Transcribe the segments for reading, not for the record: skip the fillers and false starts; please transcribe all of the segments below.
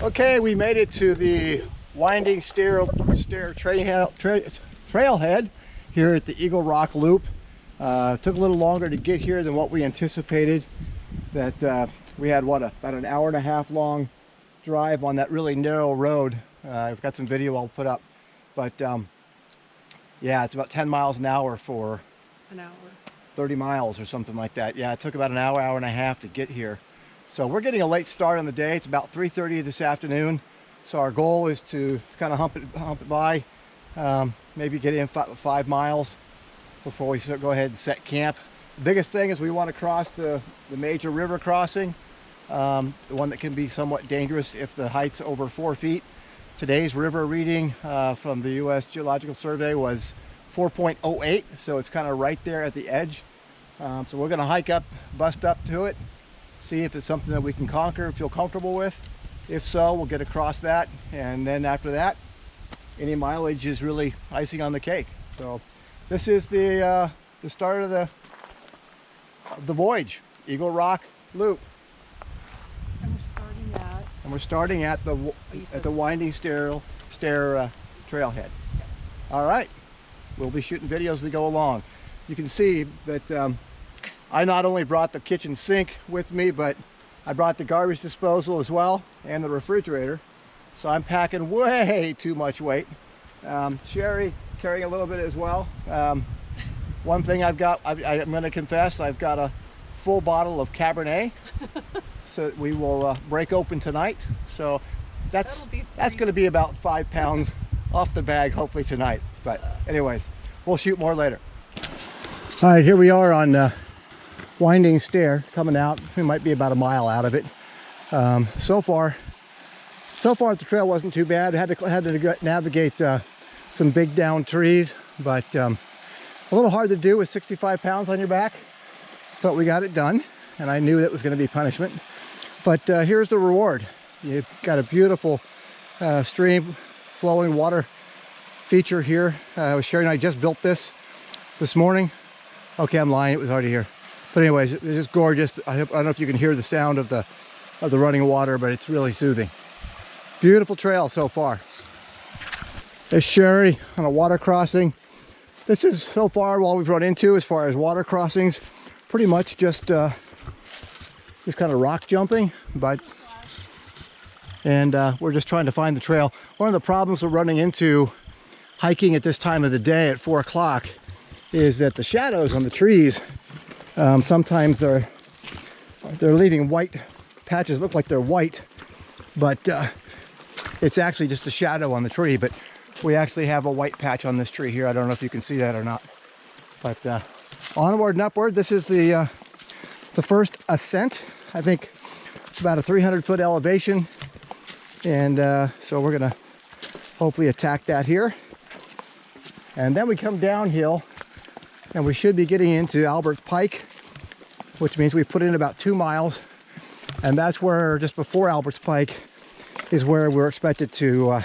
Okay, we made it to the winding Stair Trail Head here at the Eagle Rock Loop. Took a little longer to get here than what we anticipated. We had about an hour and a half long drive on that really narrow road. I've got some video I'll put up, but yeah, it's about 10 miles an hour for an hour, 30 miles or something like that. Yeah, it took about an hour and a half to get here. So we're getting a late start on the day. It's about 3:30 this afternoon. So our goal is to kind of hump it by, maybe get in 5 miles before we go ahead and set camp. The biggest thing is we want to cross the major river crossing, the one that can be somewhat dangerous if the height's over 4 feet. Today's river reading from the U.S. Geological Survey was 4.08, so it's kind of right there at the edge. So we're going to hike up, bust up to it, see if it's something that we can conquer, feel comfortable with. If so, we'll get across that, and then after that, any mileage is really icing on the cake. So this is the start of the voyage, Eagle Rock Loop. And we're starting at the winding Stair Trailhead. All right, we'll be shooting videos as we go along. You can see that I not only brought the kitchen sink with me, but I brought the garbage disposal as well and the refrigerator. So I'm packing way too much weight. Sherry carrying a little bit as well. One thing I'm going to confess, I've got a full bottle of Cabernet. So we will break open tonight. So that's going to be about 5 pounds off the bag, hopefully tonight. But anyways, we'll shoot more later. All right, here we are on winding stair coming out. We might be about a mile out of it. So far the trail wasn't too bad. I had to navigate some big down trees, but a little hard to do with 65 pounds on your back. But we got it done, and I knew that was going to be punishment. But here's the reward. You've got a beautiful stream flowing water feature here. Sherry and I just built this morning. Okay, I'm lying, it was already here. But anyways, it's just gorgeous. I don't know if you can hear the sound of the running water, but it's really soothing. Beautiful trail so far. There's Sherry on a water crossing. This is so far all we've run into as far as water crossings. Pretty much just kind of rock jumping, and we're just trying to find the trail. One of the problems we're running into hiking at this time of the day at 4 o'clock is that the shadows on the trees, sometimes they're leaving white patches, look like they're white, but it's actually just a shadow on the tree. But we actually have a white patch on this tree here. I don't know if you can see that or not, but onward and upward. This is the first ascent. I think it's about a 300-foot elevation, and so we're gonna hopefully attack that here, and then we come downhill and we should be getting into Albert's Pike, which means we put in about 2 miles, and that's where, just before Albert's Pike, is where we're expected to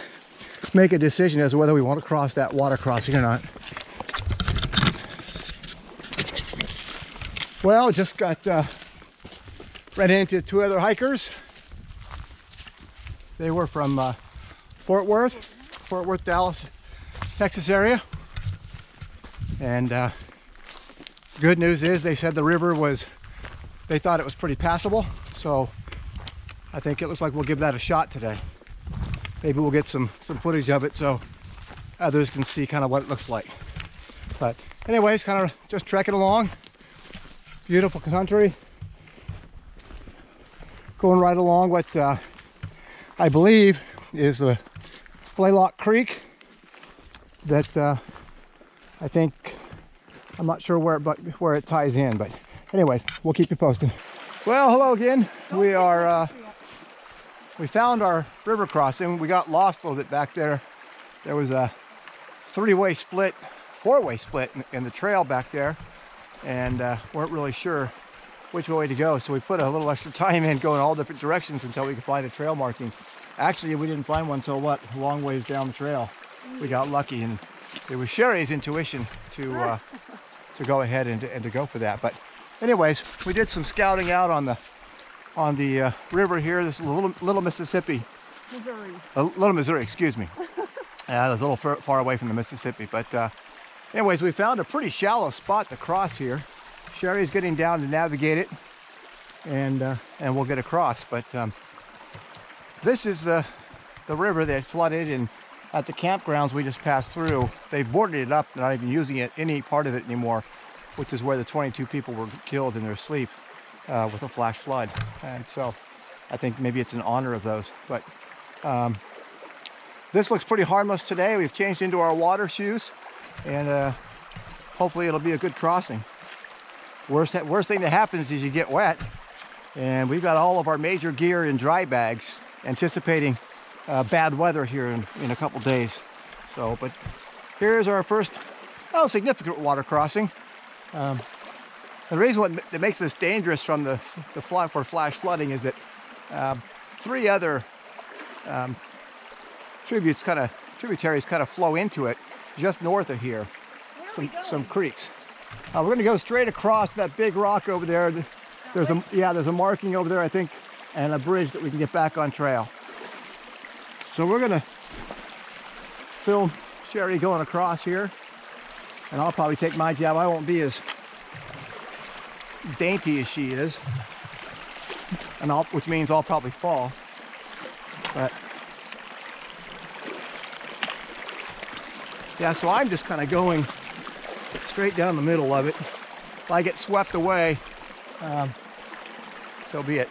make a decision as to whether we want to cross that water crossing or not. Well, just got ran into 2 other hikers. They were from Fort Worth, Dallas, Texas area. And good news is they said the river they thought it was pretty passable. So I think it looks like we'll give that a shot today. Maybe we'll get some footage of it so others can see kind of what it looks like. But anyways, kind of just trekking along. Beautiful country. Going right along what I believe is the Blaylock Creek that I think, I'm not sure where it ties in, but anyways, we'll keep you posted. Well, hello again. We found our river crossing. We got lost a little bit back there. There was a 4-way split in the trail back there, and weren't really sure which way to go. So we put a little extra time in going all different directions until we could find a trail marking. Actually, we didn't find one until a long ways down the trail. We got lucky, and it was Sherry's intuition to go ahead and to go for that. But anyways, we did some scouting out on the river here. This is Little Mississippi Missouri. Little Missouri, excuse me. That's a little far away from the Mississippi. But anyways, we found a pretty shallow spot to cross here. Sherry's getting down to navigate it, and we'll get across. But this is the river that flooded, and at the campgrounds we just passed through, they boarded it up, not even using it, any part of it anymore, which is where the 22 people were killed in their sleep with a flash flood. And so I think maybe it's in honor of those. But this looks pretty harmless today. We've changed into our water shoes, and hopefully it'll be a good crossing. Worst thing that happens is you get wet, and we've got all of our major gear in dry bags, anticipating bad weather here in a couple days. So, but here's our first significant water crossing. The reason that makes this dangerous from the for flash flooding is that 3 other tributaries kind of flow into it just north of here. Some creeks. We're going to go straight across that big rock over there. There's a marking over there, I think, and a bridge that we can get back on trail. So we're going to film Sherry going across here, and I'll probably take my job. I won't be as dainty as she is, and which means I'll probably fall. But yeah, so I'm just kind of going straight down the middle of it. If I get swept away, so be it.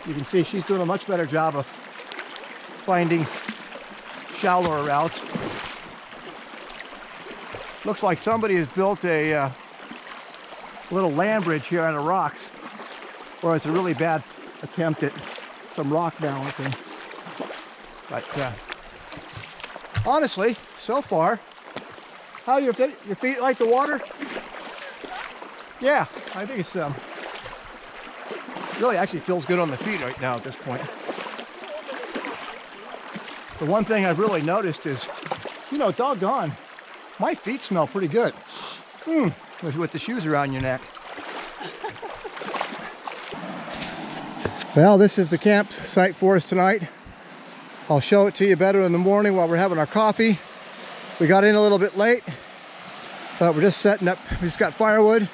You can see she's doing a much better job of finding shallower routes. Looks like somebody has built a little land bridge here on the rocks, or it's a really bad attempt at some rock balancing. But honestly, so far, how your feet like the water? Yeah, I think it's really actually feels good on the feet right now at this point. The one thing I've really noticed is, doggone, my feet smell pretty good. With the shoes around your neck. Well, this is the campsite for us tonight. I'll show it to you better in the morning while we're having our coffee. We got in a little bit late, but we're just setting up. We just got firewood,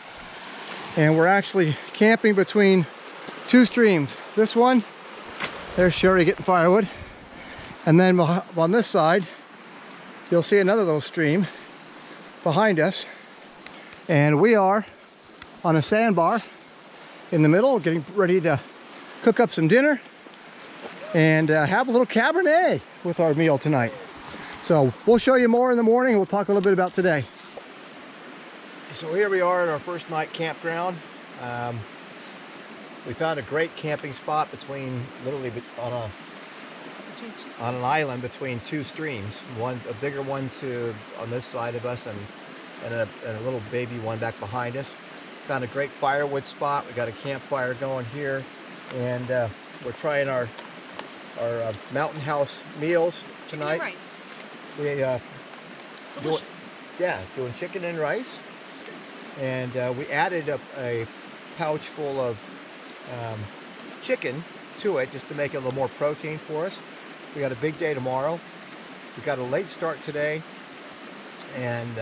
and we're actually camping between 2 streams. This one, there's Sherry getting firewood, and then on this side, you'll see another little stream behind us. And we are on a sandbar in the middle, getting ready to cook up some dinner and have a little Cabernet with our meal tonight. So we'll show you more in the morning. We'll talk a little bit about today. So here we are at our first night campground. We found a great camping spot literally on an island between 2 streams. A bigger one on this side of us, and a little baby one back behind us. Found a great firewood spot. We got a campfire going here, and we're trying our mountain house meals tonight. Chicken and rice. Doing chicken and rice, and we added a pouch full of chicken to it just to make it a little more protein for us. We got a big day tomorrow. We got a late start today, and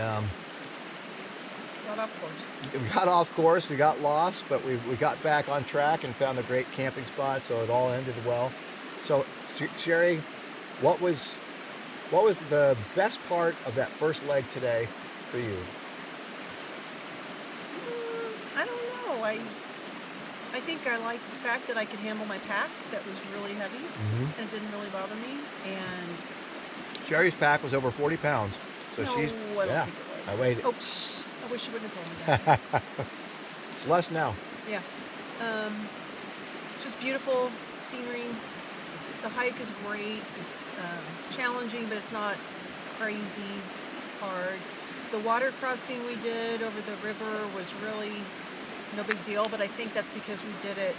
we got off course, we got lost, but we got back on track and found a great camping spot, so it all ended well. So Sherry, what was the best part of that first leg today for you? I don't know. I think I liked the fact that I could handle my pack that was really heavy, and it didn't really bother me. And Sherry's pack was over 40 pounds, so I don't think it was. I weighed it. Oops. I wish you wouldn't have told me that. It's less now. Yeah. Just beautiful scenery. The hike is great. It's challenging, but it's not crazy hard. The water crossing we did over the river was really no big deal, but I think that's because we did it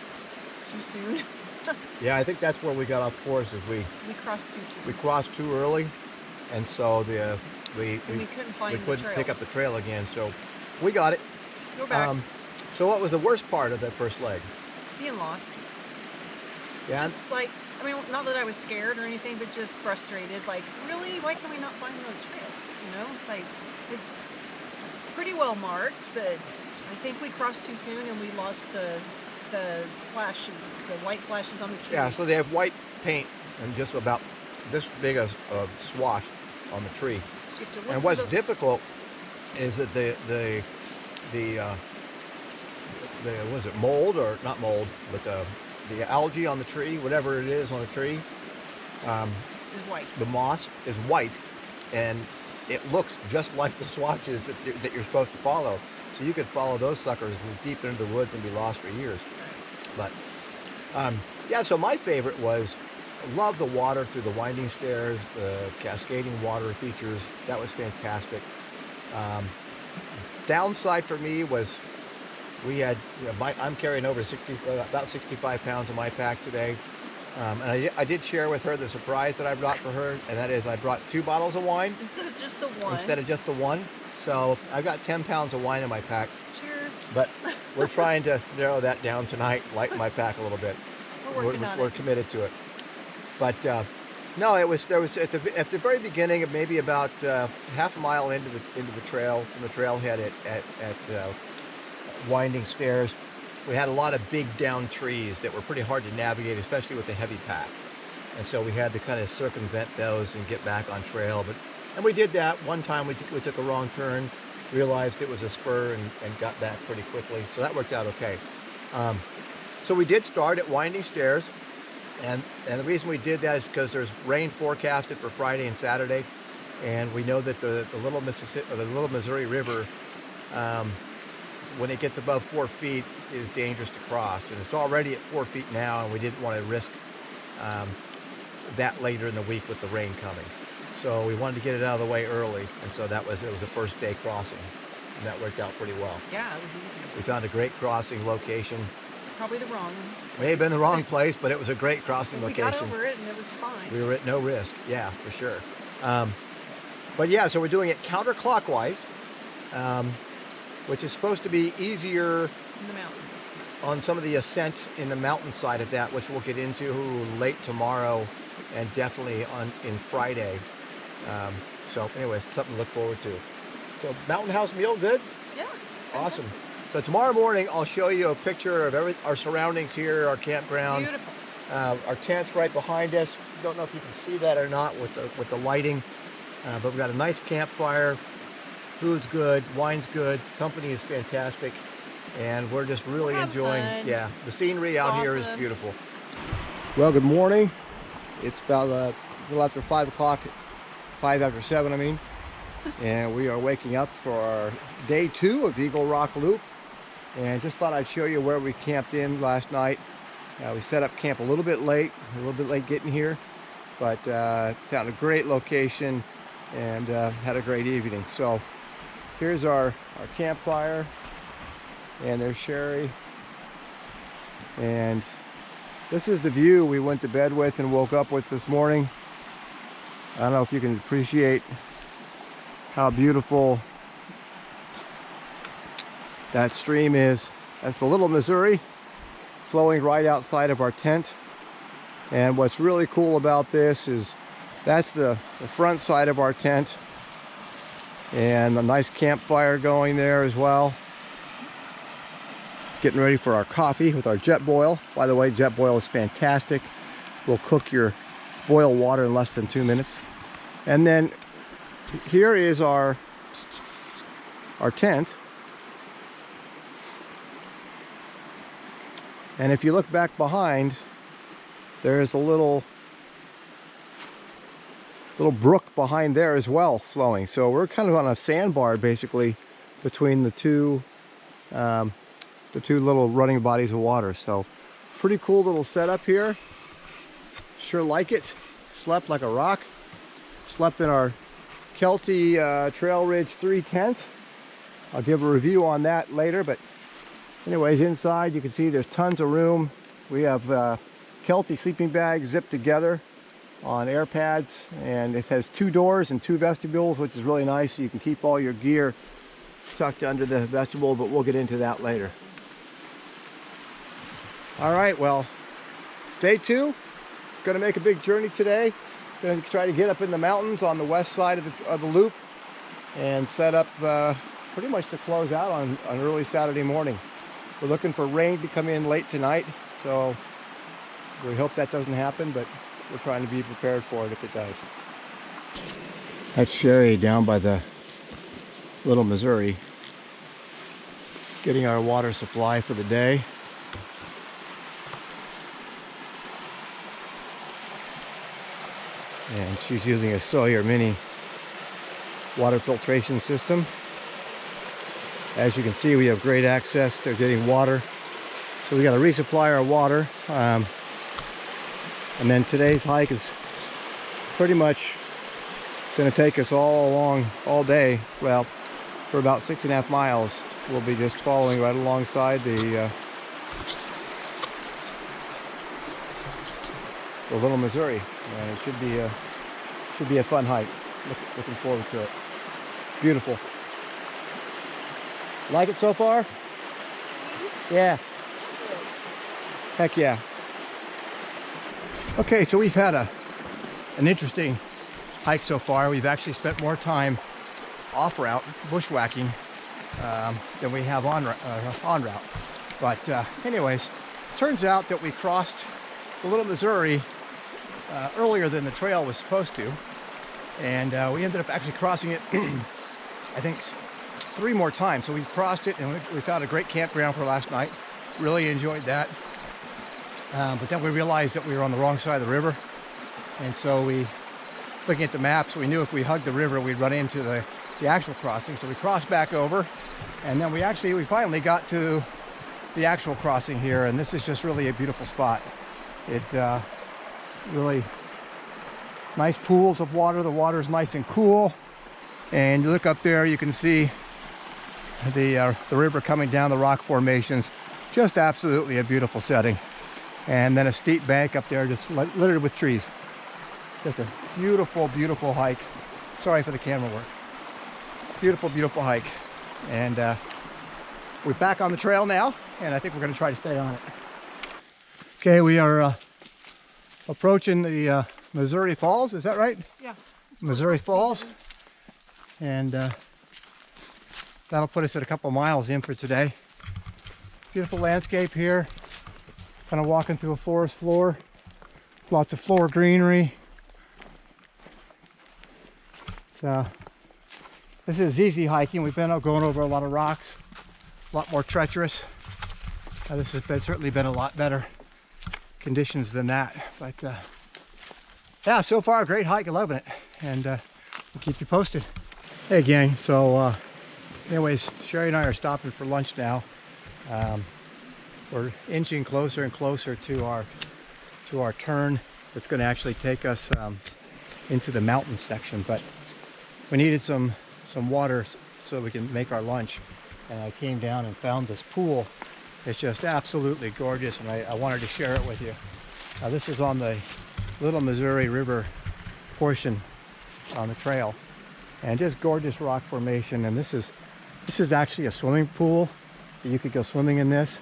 too soon. Yeah, I think that's where we got off course, is we crossed too soon. We crossed too early, and so we couldn't pick up the trail again, so we got it. Go back. So what was the worst part of that first leg? Being lost. Yeah. Just like, I mean, not that I was scared or anything, but just frustrated. Like, really, why can we not find another trail? You know, it's like, it's pretty well marked, but I think we crossed too soon and we lost the flashes, the white flashes on the trees. Yeah, so they have white paint and just about this big a swash on the tree. So you have to look And for what's the- difficult is that the was it mold or not mold, but the algae on the tree, whatever it is on the tree, is white. the moss is white, and it looks just like the swatches that you're supposed to follow. So you could follow those suckers deep into the woods and be lost for years. But yeah, so my favorite was, love the water through the winding stairs, the cascading water features. That was fantastic. Downside for me was we had, I'm carrying over about 65 pounds in my pack today. And I did share with her the surprise that I brought for her, and that is I brought 2 bottles of wine. Instead of just the one. Instead of just the one. So I got 10 pounds of wine in my pack. Cheers. But we're trying to narrow that down tonight, lighten my pack a little bit. We're committed to it. But no, there was at the very beginning, of maybe about half a mile into the trail, from the trailhead at winding stairs, we had a lot of big down trees that were pretty hard to navigate, especially with the heavy pack. And so we had to kind of circumvent those and get back on trail. And we did that. One time we took a wrong turn, realized it was a spur, and got back pretty quickly. So that worked out okay. So we did start at winding stairs. And the reason we did that is because there's rain forecasted for Friday and Saturday. And we know that the Little Missouri River, when it gets above 4 feet, is dangerous to cross, and it's already at 4 feet now, and we didn't want to risk that later in the week with the rain coming. So we wanted to get it out of the way early, and so it was a first day crossing, and that worked out pretty well. Yeah, it was easy. We found a great crossing location. Probably the wrong. May have been the wrong place, but it was a great crossing location. We got over it, and it was fine. We were at no risk, yeah, for sure. But yeah, so we're doing it counterclockwise. Which is supposed to be easier in the mountains on some of the ascent in the mountainside of that, which we'll get into late tomorrow and definitely in Friday. So anyways, something to look forward to. So Mountain House meal, good? Yeah. Awesome. So tomorrow morning, I'll show you a picture of our surroundings here, our campground. Beautiful. Our tent's right behind us. Don't know if you can see that or not with the lighting, but we've got a nice campfire. Food's good, wine's good, company is fantastic, and we're just really enjoying, yeah, the scenery out here is beautiful. Well, good morning. It's about a little after 5 o'clock, 5 after 7, I mean, and we are waking up for our day 2 of Eagle Rock Loop, and just thought I'd show you where we camped in last night. We set up camp a little bit late getting here, but found a great location and had a great evening. So here's our campfire, and there's Sherry, and this is the view we went to bed with and woke up with this morning. I don't know if you can appreciate how beautiful that stream is. That's the Little Missouri flowing right outside of our tent. And what's really cool about this is that's the front side of our tent, and a nice campfire going there as well. Getting ready for our coffee with our jet boil. By the way, jet boil is fantastic. Will cook your boiled water in less than 2 minutes. And then here is our tent. And if you look back behind, there is a little brook behind there as well, flowing. So we're kind of on a sandbar basically between the two little running bodies of water. So pretty cool little setup here. Sure like it. Slept like a rock. Slept in our Kelty Trail Ridge 3 tent. I'll give a review on that later, but anyways, inside you can see there's tons of room. We have Kelty sleeping bags zipped together on air pads, and it has 2 doors and 2 vestibules, which is really nice. So you can keep all your gear tucked under the vestibule, but we'll get into that later. All right, well, day 2. Going to make a big journey today. Going to try to get up in the mountains on the west side of the loop and set up pretty much to close out on early Saturday morning. We're looking for rain to come in late tonight, so we hope that doesn't happen, but we're trying to be prepared for it if it does. That's Sherry down by the Little Missouri, getting our water supply for the day. And she's using a Sawyer Mini water filtration system. As you can see, we have great access to getting water, so we got to resupply our water. And then today's hike is pretty much going to take us all day. Well, for about 6.5 miles, we'll be just following right alongside the Little Missouri. It should be a fun hike. Looking forward to it. Beautiful. Like it so far? Yeah. Heck yeah. Okay, so we've had an interesting hike so far. We've actually spent more time off route bushwhacking than we have on route. But anyways, turns out that we crossed the Little Missouri earlier than the trail was supposed to, and we ended up actually crossing it I think 3 more times. So we crossed it, and we found a great campground for last night. Really enjoyed that. But then we realized that we were on the wrong side of the river, and so looking at the maps, we knew if we hugged the river we'd run into the actual crossing. So we crossed back over, and then we finally got to the actual crossing here, and this is just really a beautiful spot. It really nice pools of water. The water is nice and cool, and you look up there, you can see the river coming down the rock formations. Just absolutely a beautiful setting. And then a steep bank up there just littered with trees. Just a beautiful, beautiful hike. Sorry for the camera work. Beautiful, beautiful hike. And we're back on the trail now, and I think we're going to try to stay on it. Okay, we are approaching the Missouri Falls. Is that right? Yeah. Missouri Falls. And that'll put us at a couple miles in for today. Beautiful landscape here. Kind of walking through a forest floor. Lots of floor greenery. So this is easy hiking. We've been going over a lot of rocks, a lot more treacherous. This has certainly been a lot better conditions than that. But yeah, so far a great hike. I'm loving it, and we'll keep you posted. Hey gang, so anyways, Sherry and I are stopping for lunch now. We're inching closer and closer to our turn. It's going to actually take us into the mountain section, but we needed some water so we can make our lunch, and I came down and found this pool. It's just absolutely gorgeous, and I wanted to share it with you. This is on the Little Missouri River portion on the trail, and just gorgeous rock formation. And this is actually a swimming pool. You could go swimming in this.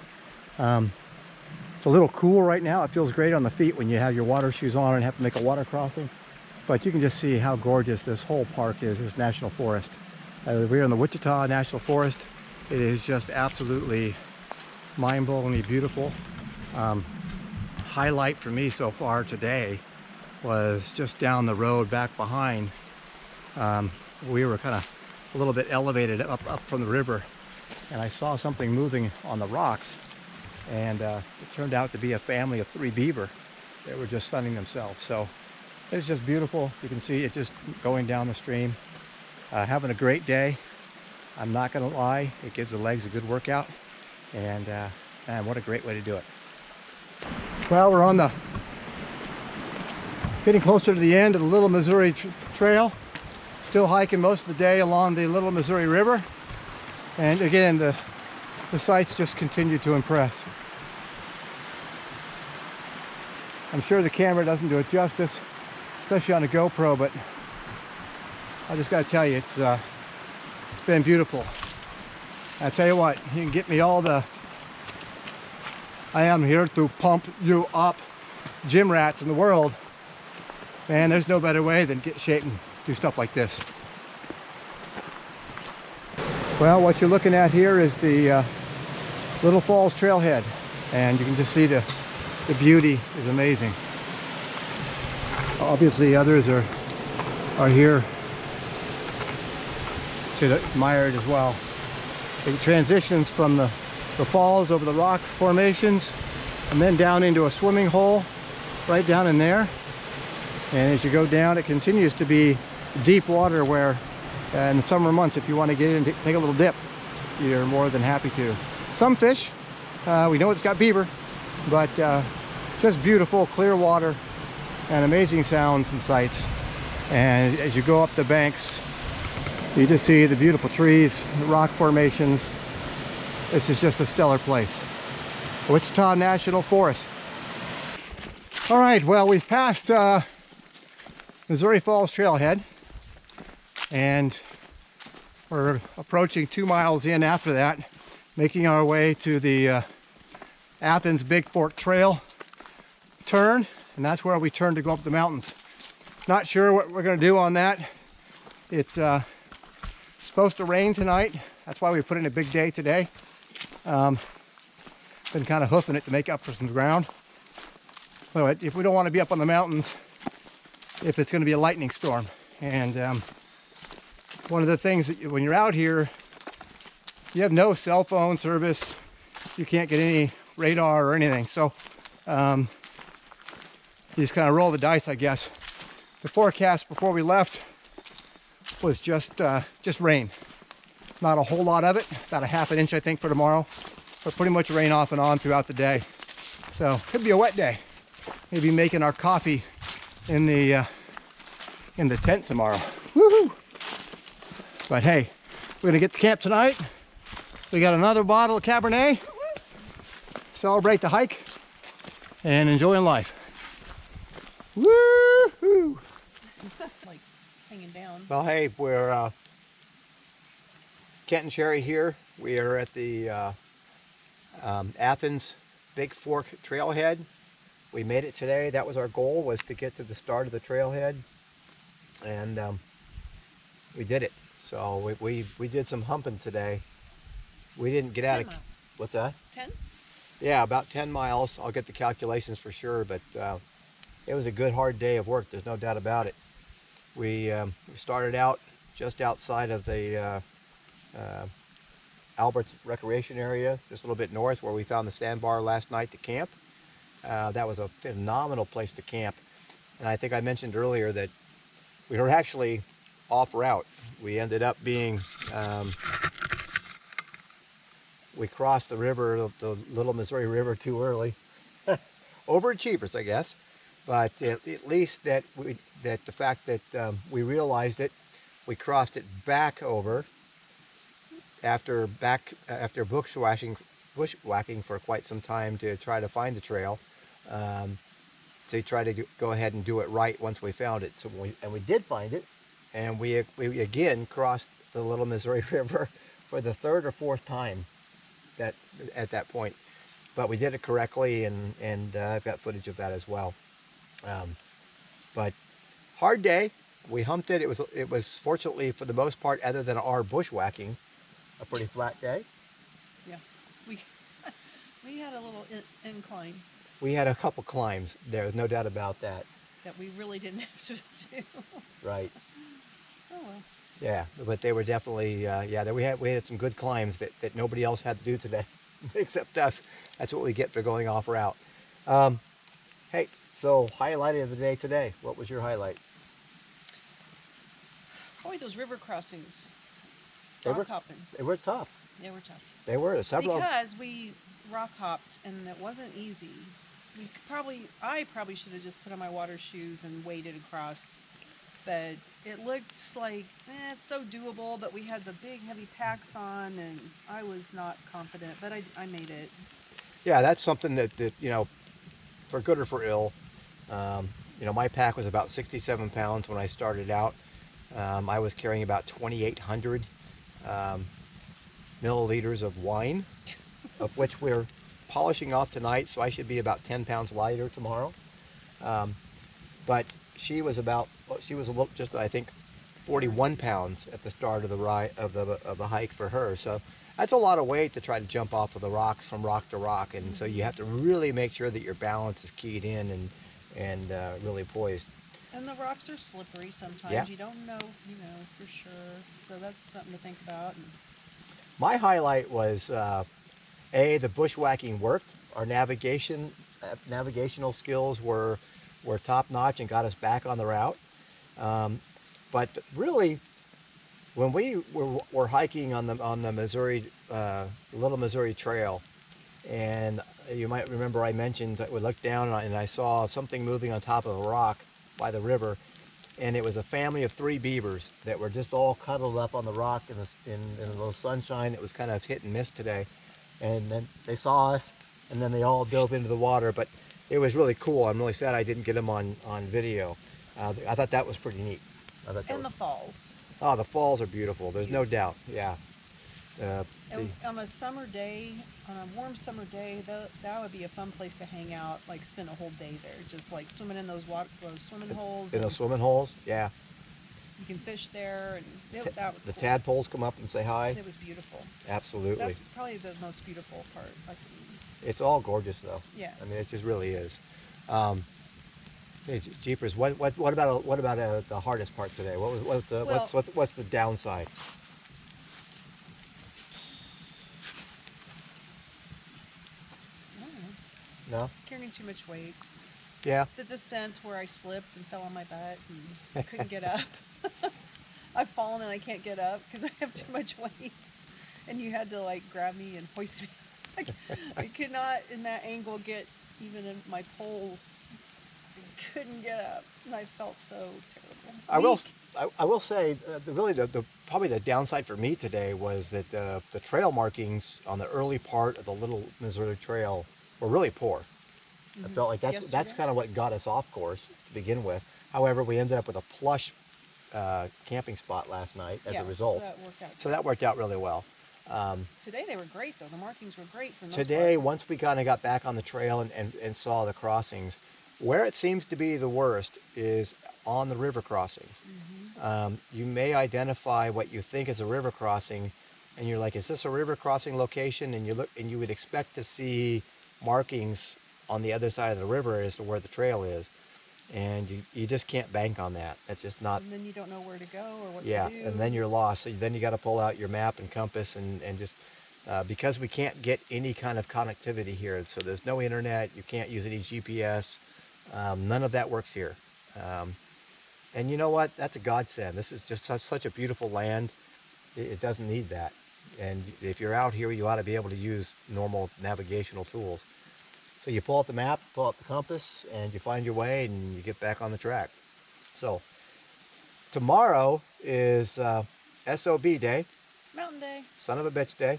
It's a little cool right now. It feels great on the feet when you have your water shoes on and have to make a water crossing. But you can just see how gorgeous this whole park is, this national forest. We're in the Ouachita National Forest. It is just absolutely mind-blowingly beautiful. Highlight for me so far today was just down the road back behind. We were kind of a little bit elevated up from the river, and I saw something moving on the rocks, and it turned out to be a family of 3 beaver that were just sunning themselves. So it's just beautiful. You can see it just going down the stream. Having a great day. I'm not gonna lie, it gives the legs a good workout, and man, what a great way to do it. Well, we're getting closer to the end of the Little Missouri Trail. Still hiking most of the day along the Little Missouri River, and again the sights just continue to impress. I'm sure the camera doesn't do it justice, especially on a GoPro, but I just got to tell you, it's been beautiful. I tell you what, you can get me all the... I am here to pump you up. gym rats in the world, man, there's no better way than get shape and do stuff like this. Well, what you're looking at here is the Little Falls Trailhead, and you can just see the beauty is amazing. Obviously others are here to admire it as well. It transitions from the falls over the rock formations and then down into a swimming hole right down in there. And as you go down, it continues to be deep water where in the summer months, if you want to get in and take a little dip, you're more than happy to. Some fish, we know it's got beaver, but just beautiful, clear water and amazing sounds and sights. And as you go up the banks, you just see the beautiful trees, the rock formations. This is just a stellar place. Ouachita National Forest. All right, well, we've passed Missouri Falls Trailhead, and we're approaching 2 miles in after that, making our way to the Athens Big Fork Trail turn, and that's where we turn to go up the mountains. Not sure what we're going to do on that. It's supposed to rain tonight. That's why we put in a big day today. Been kind of hoofing it to make up for some ground. But if we don't want to be up on the mountains, if it's going to be a lightning storm. And one of the things that when you're out here, you have no cell phone service. You can't get any radar or anything. So you just kind of roll the dice, I guess. The forecast before we left was just rain. Not a whole lot of it, about a half an inch I think for tomorrow, but pretty much rain off and on throughout the day. So could be a wet day. Maybe making our coffee in the tent tomorrow. Woohoo! But hey, we're gonna get to camp tonight. We got another bottle of Cabernet. Celebrate the hike and enjoying life. Woohoo! Like hanging down. Well, hey, we're Kent and Sherry here. We are at the Athens Big Fork Trailhead. We made it today. That was our goal, was to get to the start of the trailhead, and we did it. So we did some humping today. We didn't get out of... Miles. What's that? 10? Yeah, about 10 miles. I'll get the calculations for sure, but it was a good hard day of work. There's no doubt about it. We started out just outside of the Albert's recreation area, just a little bit north, where we found the sandbar last night to camp. That was a phenomenal place to camp. And I think I mentioned earlier that we were actually off route. We ended up being, we crossed the river, the Little Missouri River, too early. Overachievers, I guess. But at least that the fact that we realized it, we crossed it back over after bushwhacking for quite some time to try to find the trail. To try to go ahead and do it right once we found it. So we did find it, and we again crossed the Little Missouri River for the third or fourth time at that point. But we did it correctly, and I've got footage of that as well. But hard day. We humped it. It was fortunately, for the most part, other than our bushwhacking, a pretty flat day. Yeah. We had a little incline We had a couple climbs. There's no doubt about that. that we really didn't have to do. Right. Oh well. Yeah, but they were definitely we had some good climbs that nobody else had to do today, except us. That's what we get for going off route. Hey, so highlight of the day today. What was your highlight? Probably those river crossings. They were- Rock hopping. They were tough. They were tough. They were several. Because we rock hopped and it wasn't easy. I probably should have just put on my water shoes and waded across. But it looked like it's so doable. But we had the big heavy packs on, and I was not confident. But I made it. Yeah, that's something that for good or for ill. My pack was about 67 pounds when I started out. I was carrying about 2,800 milliliters of wine, of which we're polishing off tonight, so I should be about 10 pounds lighter tomorrow. But she was about, she was a little, just I think 41 pounds at the start of the ride of the hike for her. So that's a lot of weight to try to jump off of the rocks from rock to rock, and so you have to really make sure that your balance is keyed in and really poised. And the rocks are slippery sometimes. Yeah. You don't know, for sure. So that's something to think about. And My highlight was the bushwhacking worked. Our navigational skills were top notch and got us back on the route. But really, when we were hiking on the Missouri, Little Missouri Trail, and you might remember I mentioned that we looked down and I saw something moving on top of a rock by the river, and it was a family of 3 beavers that were just all cuddled up on the rock in a little sunshine. It was kind of hit and miss today, and then they saw us, and then they all dove into the water. But it was really cool. I'm really sad I didn't get them on video. I thought that was pretty neat. and the falls. Oh, the falls are beautiful. There's no doubt. Yeah. And on a summer day, on a warm summer day, that would be a fun place to hang out, like spend a whole day there, just like swimming in those swimming holes. In the swimming holes, yeah. You can fish there, and that was The cool. tadpoles come up and say hi. It was beautiful. Absolutely. That's probably the most beautiful part I've seen. It's all gorgeous, though. Yeah. I mean, it just really is. It's jeepers. What about the hardest part today? What's the downside? I don't know. No. Carrying too much weight. Yeah. The descent where I slipped and fell on my butt and I couldn't get up. I've fallen and I can't get up because I have too much weight. And you had to like grab me and hoist me. I could not in that angle get even in my poles. I couldn't get up, and I felt so terrible. I will say probably the downside for me today was that the trail markings on the early part of the Little Missouri Trail were really poor. I felt like that's kind of what got us off course to begin with. However, we ended up with a plush camping spot last night as a result. So that worked out really well. Today they were great though. The markings were great for the most Today, part. once we kind of got back on the trail and saw the crossings, where it seems to be the worst is on the river crossings. You may identify what you think is a river crossing, and you're like, is this a river crossing location? And you look, and you would expect to see markings on the other side of the river as to where the trail is. And you just can't bank on that. It's just not. And then you don't know where to go or what to do. Yeah, and then you're lost. So then you got to pull out your map and compass and just, because we can't get any kind of connectivity here. So there's no internet. You can't use any GPS. None of that works here. And you know what? That's a godsend. This is just such a beautiful land. It doesn't need that. And if you're out here, you ought to be able to use normal navigational tools. So you pull out the map, pull out the compass, and you find your way, and you get back on the track. So tomorrow is SOB day. Mountain day. Son of a bitch day.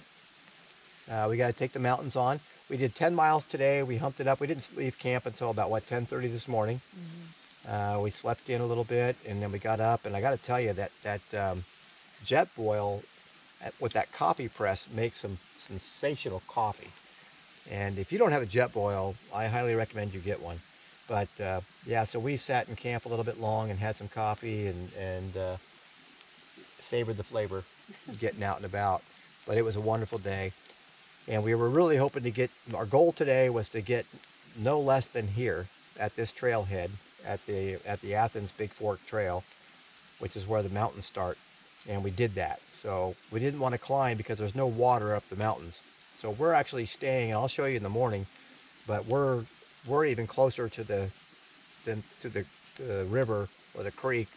We got to take the mountains on. We did 10 miles today. We humped it up. We didn't leave camp until about, 10:30 this morning. We slept in a little bit, and then we got up. And I got to tell you that jet boil with that coffee press makes some sensational coffee. And if you don't have a jet boil, I highly recommend you get one. But yeah, so we sat in camp a little bit long and had some coffee and savored the flavor getting out and about. But it was a wonderful day. And we were really hoping to get, our goal today was to get no less than here at this trailhead at the Athens Big Fork Trail, which is where the mountains start. And we did that. So we didn't want to climb because there's no water up the mountains. So we're actually staying, and I'll show you in the morning, but we're even closer to the river or the creek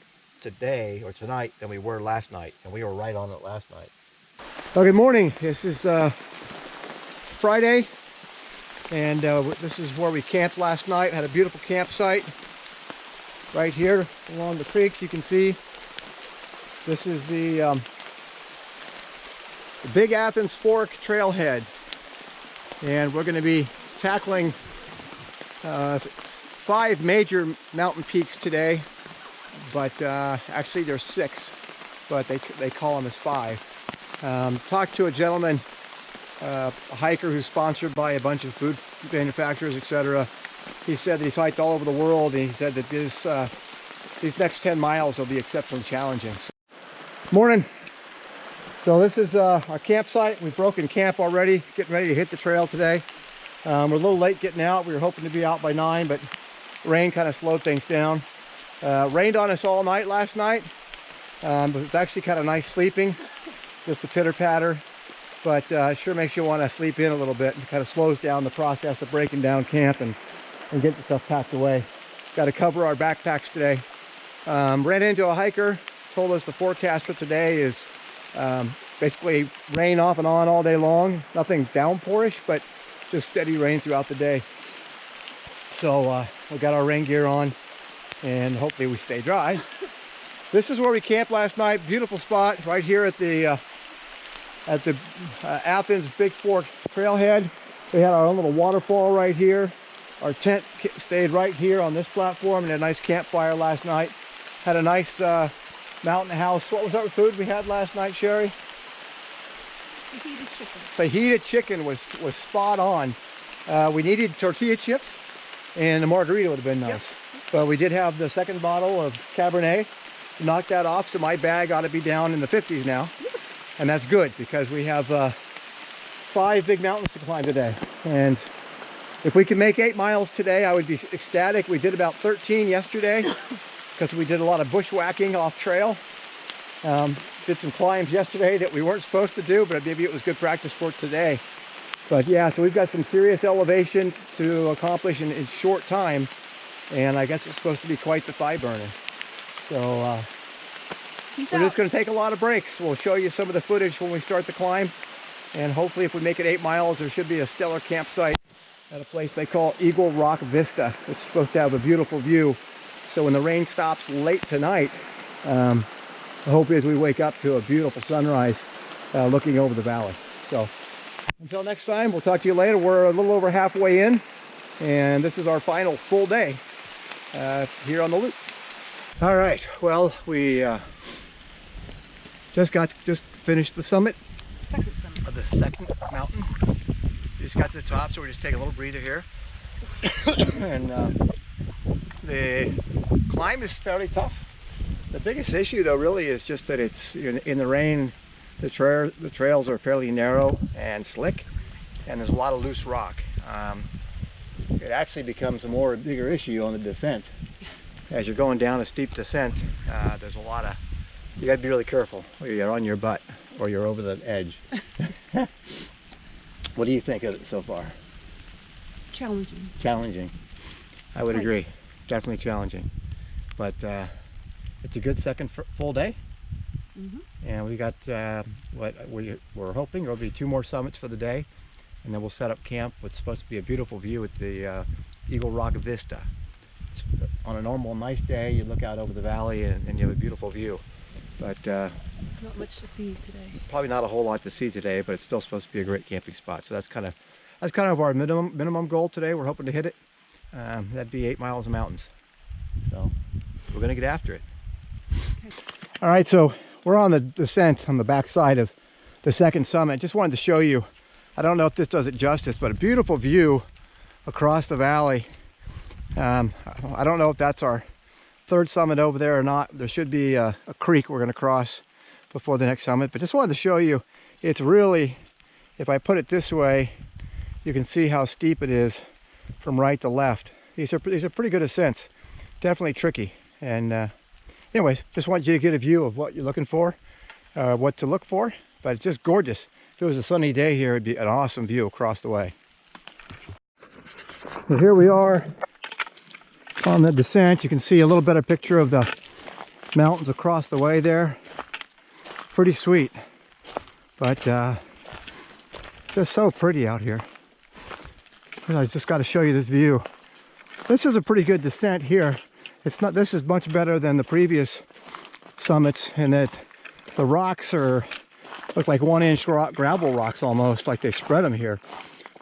today or tonight than we were last night, and we were right on it last night. Well, good morning. This is Friday, and this is where we camped last night. Had a beautiful campsite right here along the creek. You can see this is the Big Athens Fork Trailhead, and we're going to be tackling 5 major mountain peaks today, but actually there's 6, but they call them as 5. Talked to a gentleman, a hiker who's sponsored by a bunch of food manufacturers, etc., he said that he's hiked all over the world, and he said that these next 10 miles will be exceptionally challenging. Morning. So this is our campsite. We've broken camp already, getting ready to hit the trail today. We're a little late getting out. We were hoping to be out by 9, but rain kind of slowed things down. Rained on us all night last night, but it was actually kind of nice sleeping, just a pitter patter, but it sure makes you want to sleep in a little bit, and kind of slows down the process of breaking down camp and getting the stuff packed away. Got to cover our backpacks today. Ran into a hiker, told us the forecast for today is basically rain off and on all day long. Nothing downpourish, but just steady rain throughout the day. So we got our rain gear on, and hopefully we stay dry. This is where we camped last night. Beautiful spot right here at the Athens Big Fork Trailhead. We had our own little waterfall right here. Our tent stayed right here on this platform, and had a nice campfire last night. Had a nice mountain house. What was our food we had last night, Sherry? Fajita chicken. Fajita chicken was spot on. We needed tortilla chips, and a margarita would have been nice. Yep. But we did have the second bottle of Cabernet. Knocked that off, so my bag ought to be down in the 50s now. And that's good, because we have 5 big mountains to climb today. And if we can make 8 miles today, I would be ecstatic. We did about 13 yesterday, because we did a lot of bushwhacking off trail. Did some climbs yesterday that we weren't supposed to do, but maybe it was good practice for today. But yeah, so we've got some serious elevation to accomplish in short time, and I guess it's supposed to be quite the thigh burner. So we're just going to take a lot of breaks. We'll show you some of the footage when we start the climb, and hopefully if we make it 8 miles, there should be a stellar campsite at a place they call Eagle Rock Vista. It's supposed to have a beautiful view. So when the rain stops late tonight, the hope is we wake up to a beautiful sunrise looking over the valley. So until next time, we'll talk to you later. We're a little over halfway in, and this is our final full day here on the loop. All right, well, we just finished the summit. Second summit. Of the second mountain. We just got to the top, so we're just taking a little breather here. And the climb is fairly tough. The biggest issue, though, really is just that it's in the rain. The trails are fairly narrow and slick, and there's a lot of loose rock. It actually becomes a bigger issue on the descent. As you're going down a steep descent, there's a lot of, you got to be really careful, or you're on your butt, or you're over the edge. What do you think of it so far? Challenging. Challenging. I would agree. Definitely challenging. But it's a good second full day. Mm-hmm. And we got what we're hoping there'll be 2 more summits for the day, and then we'll set up camp. What's supposed to be a beautiful view at the Eagle Rock Vista. On a normal nice day, you look out over the valley and you have a beautiful view. But not much to see today. Probably not a whole lot to see today, but it's still supposed to be a great camping spot. So that's kind of our minimum goal today. We're hoping to hit it. That'd be 8 miles of mountains. So we're gonna get after it. Okay. All right, so we're on the descent on the back side of the second summit. Just wanted to show you, I don't know if this does it justice, but a beautiful view across the valley. I don't know if that's our 3rd summit over there or not. There should be a creek we're going to cross before the next summit, but just wanted to show you, it's really, if I put it this way, you can see how steep it is from right to left. These are pretty good ascents. Definitely tricky. And anyways, just wanted you to get a view of what you're looking for, what to look for, but it's just gorgeous. If it was a sunny day here, it'd be an awesome view across the way. So here we are on the descent. You can see a little better picture of the mountains across the way there. Pretty sweet, but just so pretty out here. I just got to show you this view. This is a pretty good descent here. This is much better than the previous summits in that the rocks look like 1-inch gravel rocks almost, like they spread them here.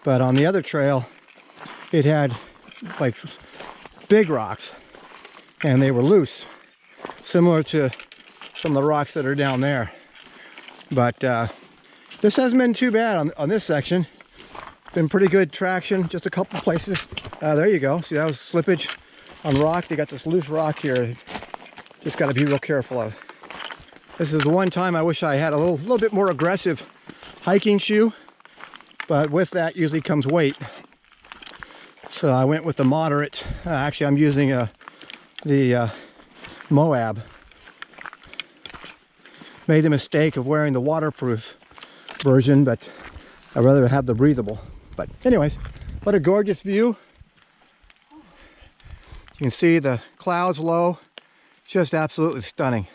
But on the other trail, it had like big rocks, and they were loose, similar to some of the rocks that are down there. But this hasn't been too bad on this section. Been pretty good traction, just a couple places There you go. See, that was slippage on rock. They got this loose rock here. Just got to be real careful of. This is the one time I wish I had a little bit more aggressive hiking shoe, but with that usually comes weight. So I went with the moderate. Actually, I'm using the Moab. Made the mistake of wearing the waterproof version, but I'd rather have the breathable. But anyways, what a gorgeous view. You can see the clouds low. Just absolutely stunning.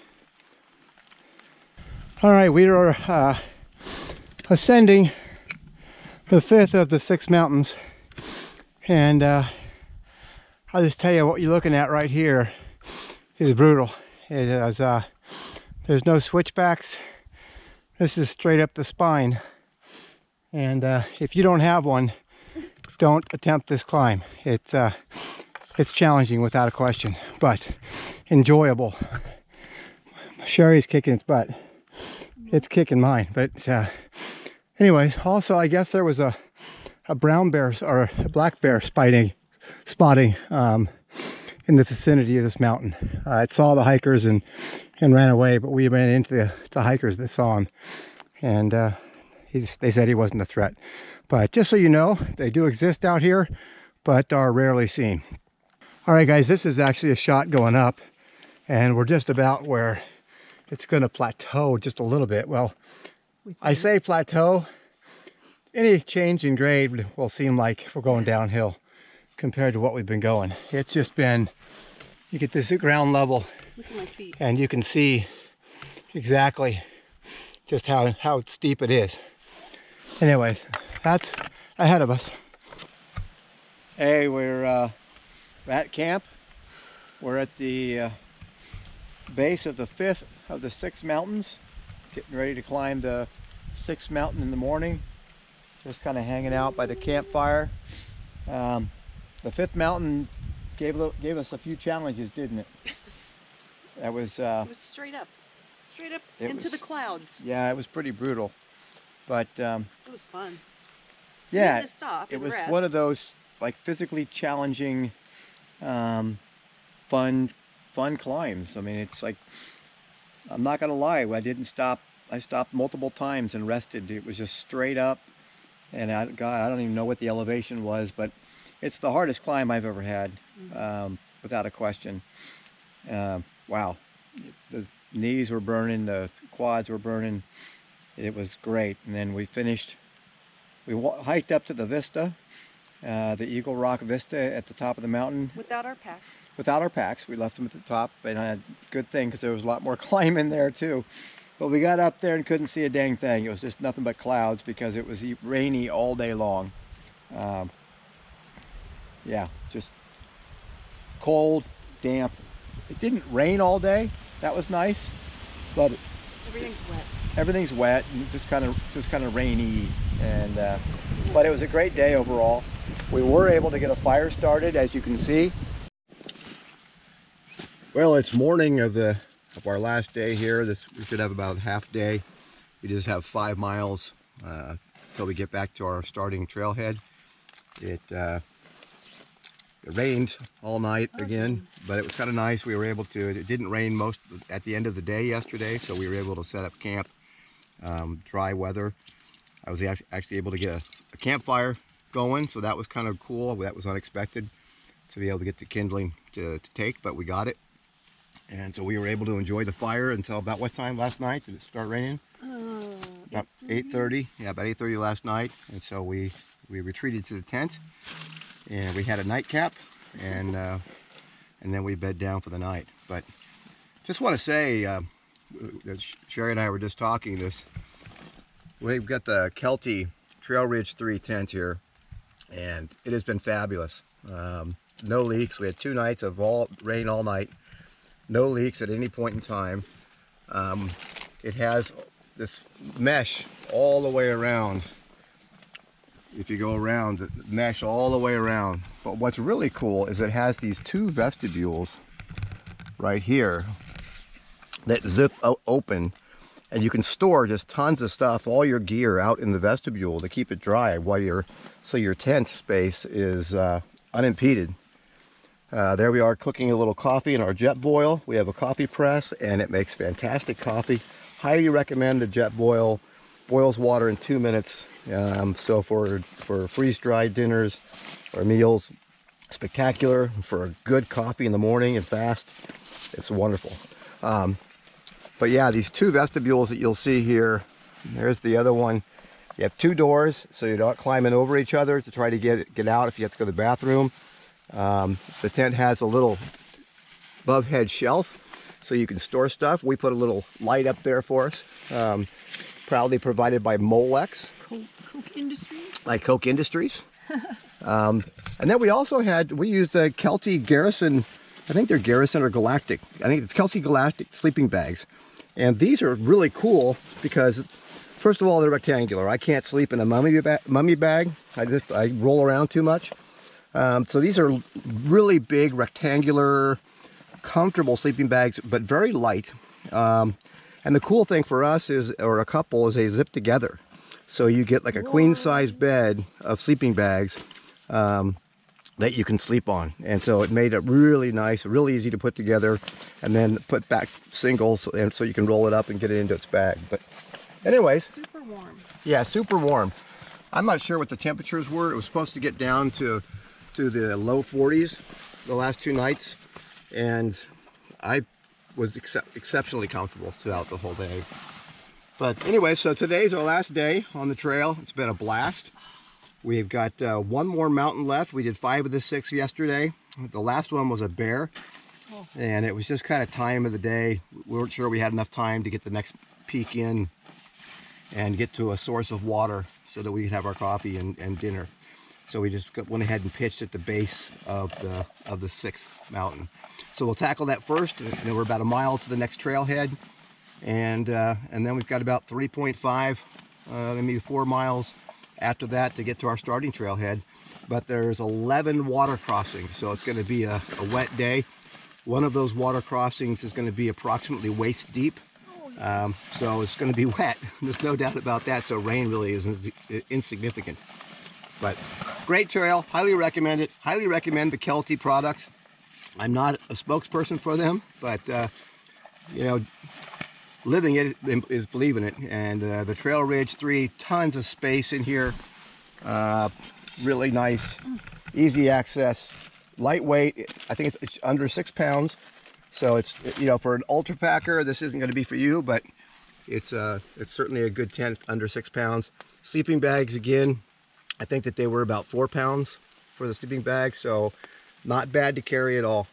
All right, we are ascending the 5th of the 6 mountains. And I'll just tell you, what you're looking at right here is brutal. It is, there's no switchbacks. This is straight up the spine. And if you don't have one, don't attempt this climb. It's challenging without a question, but enjoyable. Sherry's kicking its butt. It's kicking mine. But anyways, also I guess there was a brown bear or a black bear spotting in the vicinity of this mountain. It saw the hikers and ran away, but we ran into the hikers that saw him, and they said he wasn't a threat. But just so you know, they do exist out here, but are rarely seen. All right, guys, this is actually a shot going up, and we're just about where it's going to plateau just a little bit. Well, I say plateau. Any change in grade will seem like we're going downhill compared to what we've been going. It's just been, you get this at ground level, Look at my feet. and you can see exactly just how steep it is. Anyways, that's ahead of us. Hey, we're at camp. We're at the base of the 5th of the 6 mountains, getting ready to climb the 6th mountain in the morning. Just kind of hanging out by the campfire. The 5th mountain gave us a few challenges, didn't it? That was It was straight up into the clouds. Yeah, it was pretty brutal, but it was fun. yeah, We had to stop it and was rest. one of those like physically challenging, fun climbs. I mean, it's like, I'm not gonna lie, I didn't stop. I stopped multiple times and rested. It was just straight up, and God, I don't even know what the elevation was, but it's the hardest climb I've ever had, without a question. Wow, the knees were burning, the quads were burning. It was great. And then we finished. We hiked up to the vista, the Eagle Rock Vista at the top of the mountain. Without our packs. Without our packs, we left them at the top, and I had a good thing because there was a lot more climbing there too. But we got up there and couldn't see a dang thing. It was just nothing but clouds because it was rainy all day long. Yeah, just cold, damp. It didn't rain all day. That was nice, but Everything's wet. Everything's wet and just kind of rainy. And but it was a great day overall. We were able to get a fire started, as you can see. Well, it's morning of our last day here. We should have about half day. We just have 5 miles till we get back to our starting trailhead. It rained all night again, but it was kind of nice. We were able to. It didn't rain at the end of the day yesterday, so we were able to set up camp. Dry weather. I was actually able to get a campfire going, so that was kind of cool. That was unexpected to be able to get the kindling to take, but we got it. And so we were able to enjoy the fire until about what time last night? Did it start raining? About 8:30. Yeah, about 8:30 last night. And so we retreated to the tent, and we had a nightcap, and then we bed down for the night. But just want to say, Sherry and I were just talking this. We've got the Kelty Trail Ridge 3 tent here, and it has been fabulous. No leaks. We had 2 nights of rain all night. No leaks at any point in time. It has this mesh all the way around. If you go around, the mesh all the way around. But what's really cool is it has these 2 vestibules right here that zip open, and you can store just tons of stuff, all your gear out in the vestibule to keep it dry while so your tent space is unimpeded. There we are cooking a little coffee in our jet boil. We have a coffee press and it makes fantastic coffee. Highly recommend the jet boil. Boils water in 2 minutes. So for freeze-dried dinners or meals, spectacular. For a good coffee in the morning and fast, it's wonderful. But yeah, these two vestibules that you'll see here, there's the other one. You have two doors, so you're not climbing over each other to try to get out if you have to go to the bathroom. The tent has a little above head shelf, so you can store stuff. We put a little light up there for us. Proudly provided by Molex. Coke Industries? Like Coke Industries. And then we also we used the Kelty Garrison, I think they're Garrison or Galactic. I think it's Kelty Galactic sleeping bags. And these are really cool because, first of all, they're rectangular. I can't sleep in a mummy bag. I roll around too much. So these are really big, rectangular, comfortable sleeping bags, but very light. And the cool thing for us is, or a couple, is they zip together. So you get like a queen size bed of sleeping bags that you can sleep on. And so it made it really nice, really easy to put together, and then put back singles, and so you can roll it up and get it into its bag. But anyways. Super warm. Yeah, super warm. I'm not sure what the temperatures were. It was supposed to get down to the low 40s the last 2 nights. And I was exceptionally comfortable throughout the whole day. But anyway, so today's our last day on the trail. It's been a blast. We've got one more mountain left. We did 5 of the 6 yesterday. The last one was a bear, and it was just kind of time of the day. We weren't sure we had enough time to get the next peak in and get to a source of water so that we could have our coffee and dinner. So we just went ahead and pitched at the base of the 6th mountain. So we'll tackle that first, and then we're about a mile to the next trailhead, and then we've got about 3.5, maybe 4 miles after that to get to our starting trailhead. But there's 11 water crossings, so it's going to be a wet day. One of those water crossings is going to be approximately waist deep, so it's going to be wet. There's no doubt about that. So rain really is insignificant. But great trail, highly recommend it. Highly recommend the Kelty products. I'm not a spokesperson for them, but you know, living it is believing it. And the Trail Ridge 3, tons of space in here. Really nice, easy access, lightweight. I think it's under 6 pounds. So it's, you know, for an ultra packer, this isn't going to be for you, but it's certainly a good tent under 6 pounds. Sleeping bags, again, I think that they were about 4 pounds for the sleeping bag, so not bad to carry at all.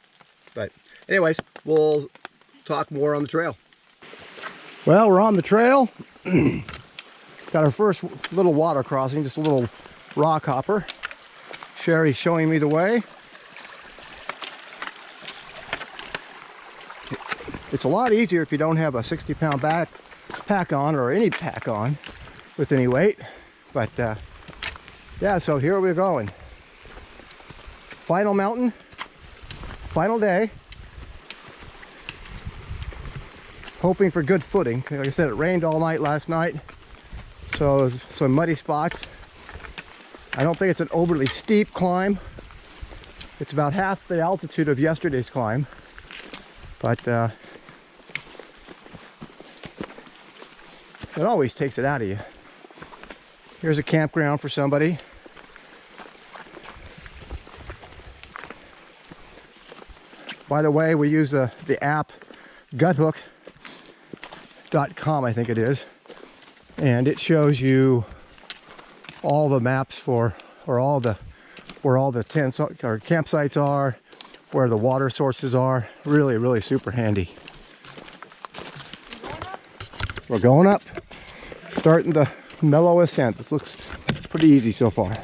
But anyways, we'll talk more on the trail. Well, we're on the trail. Got our first little water crossing, just a little rock hopper. Sherry's showing me the way. It's a lot easier if you don't have a 60-pound pack on, or any pack on with any weight. But yeah, so here we're going. Final mountain, final day. Hoping for good footing. Like I said, it rained all night last night, so there's some muddy spots. I don't think it's an overly steep climb. It's about half the altitude of yesterday's climb, but it always takes it out of you. Here's a campground for somebody. By the way, we use the app guthook.com, I think it is, and it shows you all the maps for, or where all the tents or campsites are, where the water sources are. Really, really super handy. We're going up, starting the mellow ascent. This looks pretty easy so far.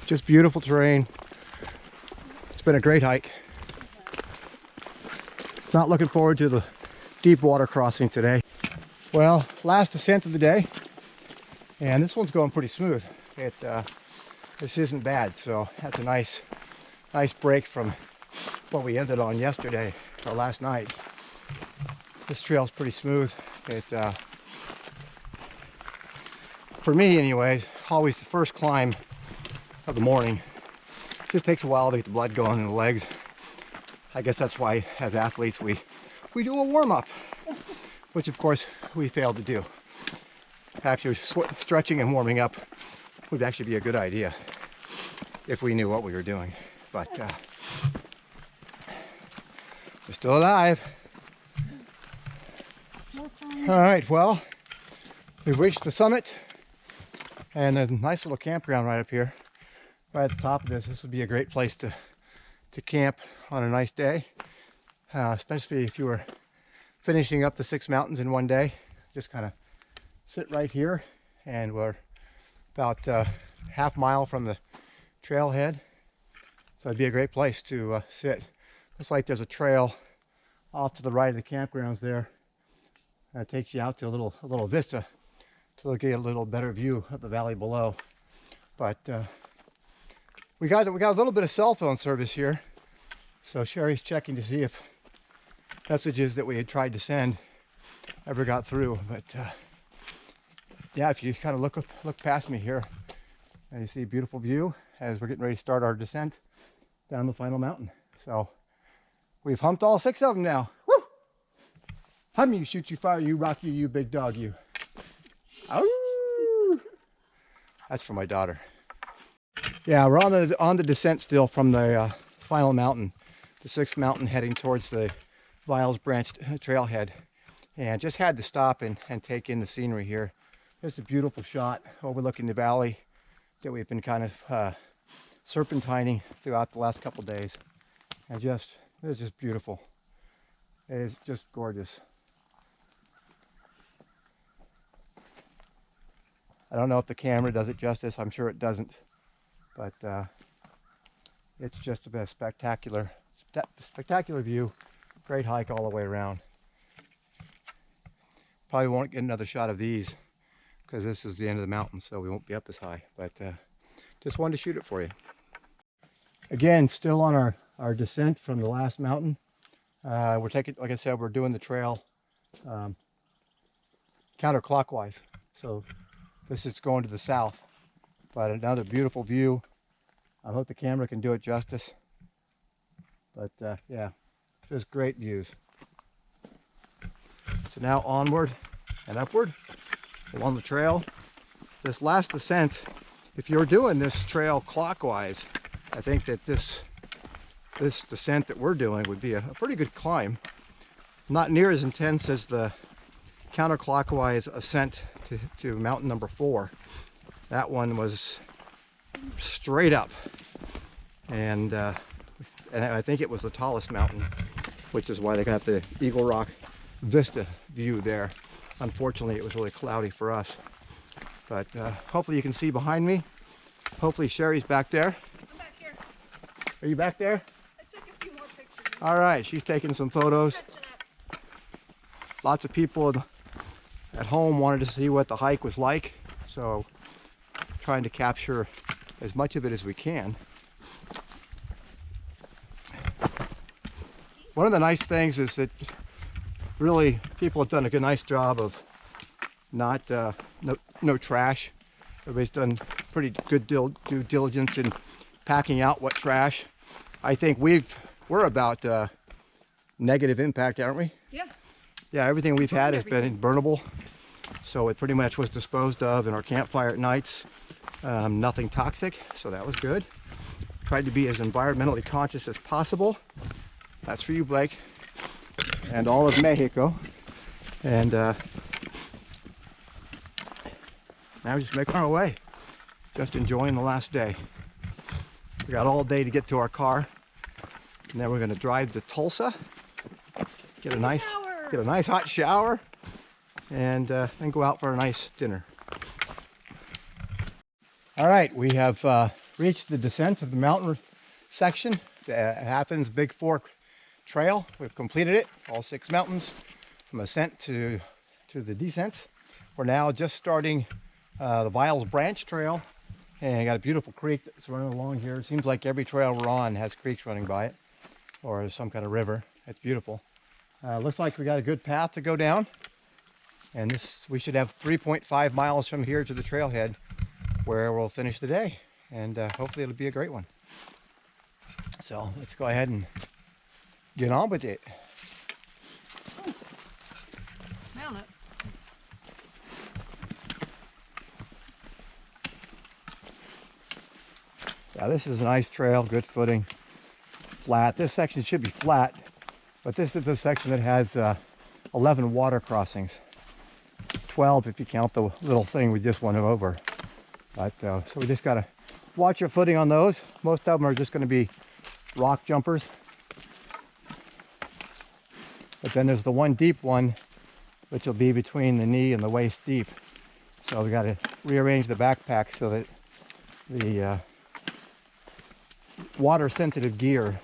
Just beautiful terrain. It's been a great hike. Not looking forward to the deep water crossing today. Well, last ascent of the day, and this one's going pretty smooth. This isn't bad, so that's a nice break from what we ended on yesterday or last night. This trail's pretty smooth. For me anyways, always the first climb of the morning. Just takes a while to get the blood going in the legs. I guess that's why as athletes we do a warm-up, which of course we failed to do. Actually, stretching and warming up would actually be a good idea if we knew what we were doing. But we're still alive. All right, well, we've reached the summit, and there's a nice little campground right up here, right at the top of this. This would be a great place to camp on a nice day, especially if you were finishing up the 6 mountains in one day. Just kind of sit right here, and we're about half mile from the trailhead, so it'd be a great place to sit. Looks like there's a trail off to the right of the campgrounds there. That takes you out to a little vista to get a little better view of the valley below. But we got a little bit of cell phone service here, so Sherry's checking to see if messages that we had tried to send ever got through. But yeah, if you kind of look past me here, and you see a beautiful view as we're getting ready to start our descent down the final mountain. So we've humped all 6 of them now. Woo! Hum you, shoot you, fire you, rock you, you big dog you. Ow! That's for my daughter. Yeah, we're on the descent still from the final mountain, the 6th mountain, heading towards the Viles Branch Trailhead, and just had to stop and take in the scenery here. It's a beautiful shot overlooking the valley that we've been kind of serpentining throughout the last couple days, and it's just beautiful. It is just gorgeous. I don't know if the camera does it justice. I'm sure it doesn't, but it's just a spectacular view. Great hike all the way around. Probably won't get another shot of these because this is the end of the mountain, so we won't be up as high, but just wanted to shoot it for you. Again, still on our descent from the last mountain. We're taking, like I said, we're doing the trail counterclockwise, so this is going to the south, but another beautiful view. I hope the camera can do it justice, but yeah, just great views. So now onward and upward along the trail. This last descent, if you're doing this trail clockwise, I think that this descent that we're doing would be a pretty good climb. Not near as intense as the counterclockwise ascent to mountain number 4. That one was straight up, and I think it was the tallest mountain, which is why they got the Eagle Rock Vista view there. Unfortunately, it was really cloudy for us, but hopefully you can see behind me. Hopefully Sherry's back there. I'm back here. Are you back there? I took a few more pictures. All right, she's taking some photos. Lots of people at home wanted to see what the hike was like, so trying to capture as much of it as we can. One of the nice things is that really people have done a nice job of not no trash. Everybody's done pretty good due diligence in packing out what trash. I think we're about negative impact, aren't we? Yeah. Yeah, everything we've had has been burnable, so it pretty much was disposed of in our campfire at nights. Nothing toxic, so that was good. Tried to be as environmentally conscious as possible. That's for you, Blake, and all of Mexico. And now we're just making our way, just enjoying the last day. We got all day to get to our car, and then we're going to drive to Tulsa, get a nice hot shower, and then go out for a nice dinner. All right, we have reached the descent of the mountain section, the Athens Big Fork Trail. We've completed it, all 6 mountains, from ascent to the descent. We're now just starting the Viles Branch Trail, And I got a beautiful creek that's running along here. It seems like every trail we're on has creeks running by it, or some kind of river. It's beautiful. Looks like we got a good path to go down. And we should have 3.5 miles from here to the trailhead where we'll finish the day. And hopefully it'll be a great one. So let's go ahead and get on with it. Mount it. Yeah, this is a nice trail, good footing, flat. This section should be flat, but this is the section that has 11 water crossings. 12 if you count the little thing we just went over. But so we just gotta watch your footing on those. Most of them are just gonna be rock jumpers. But then there's the one deep one, which will be between the knee and the waist deep. So we gotta rearrange the backpack so that the water sensitive gear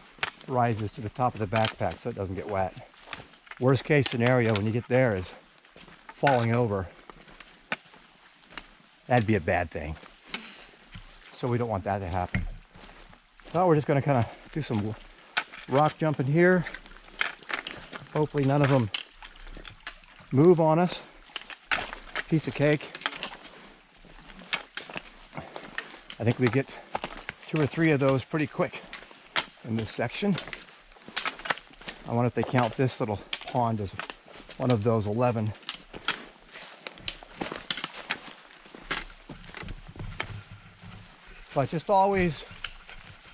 rises to the top of the backpack so it doesn't get wet. Worst case scenario when you get there is falling over. That'd be a bad thing. So we don't want that to happen. So we're just going to kind of do some rock jumping here. Hopefully none of them move on us. Piece of cake. I think we get 2 or 3 of those pretty quick in this section. I wonder if they count this little pond as one of those 11. But just always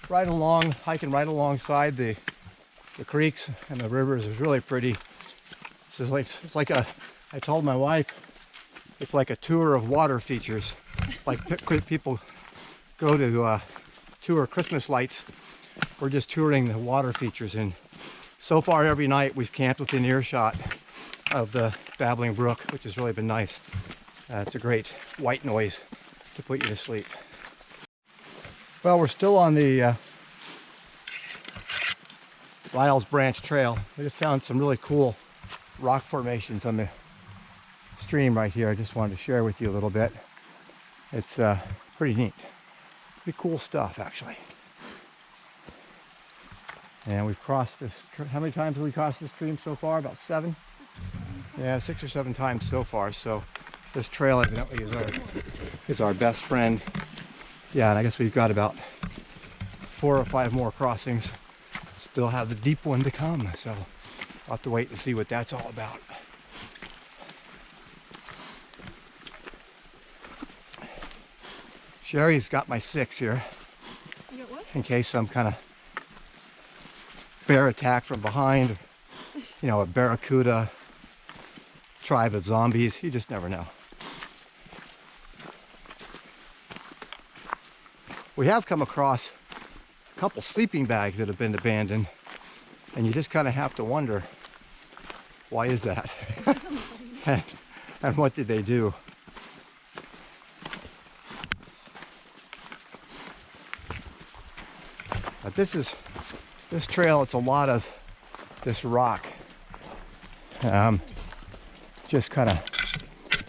hiking right alongside the creeks and the rivers is really pretty. It's like I told my wife, it's like a tour of water features. Like people go to tour Christmas lights. We're just touring the water features, and so far every night we've camped within earshot of the babbling brook, which has really been nice. It's a great white noise to put you to sleep. Well, we're still on the Lyle's Branch Trail. We just found some really cool rock formations on the stream right here. I just wanted to share with you a little bit. It's pretty neat. Pretty cool stuff, actually. And we've crossed this, how many times have we crossed this stream so far? About 7? Yeah, 6 or 7 times so far. So this trail evidently is our best friend. Yeah, and I guess we've got about 4 or 5 more crossings. Still have the deep one to come, so I'll have to wait and see what that's all about. Sherry's got my 6 here. You got what? In case some kind of bear attack from behind, you know, a barracuda, tribe of zombies. You just never know. We have come across a couple sleeping bags that have been abandoned, and you just kind of have to wonder, why is that? and what did they do? But this trail, it's a lot of this rock, just kind of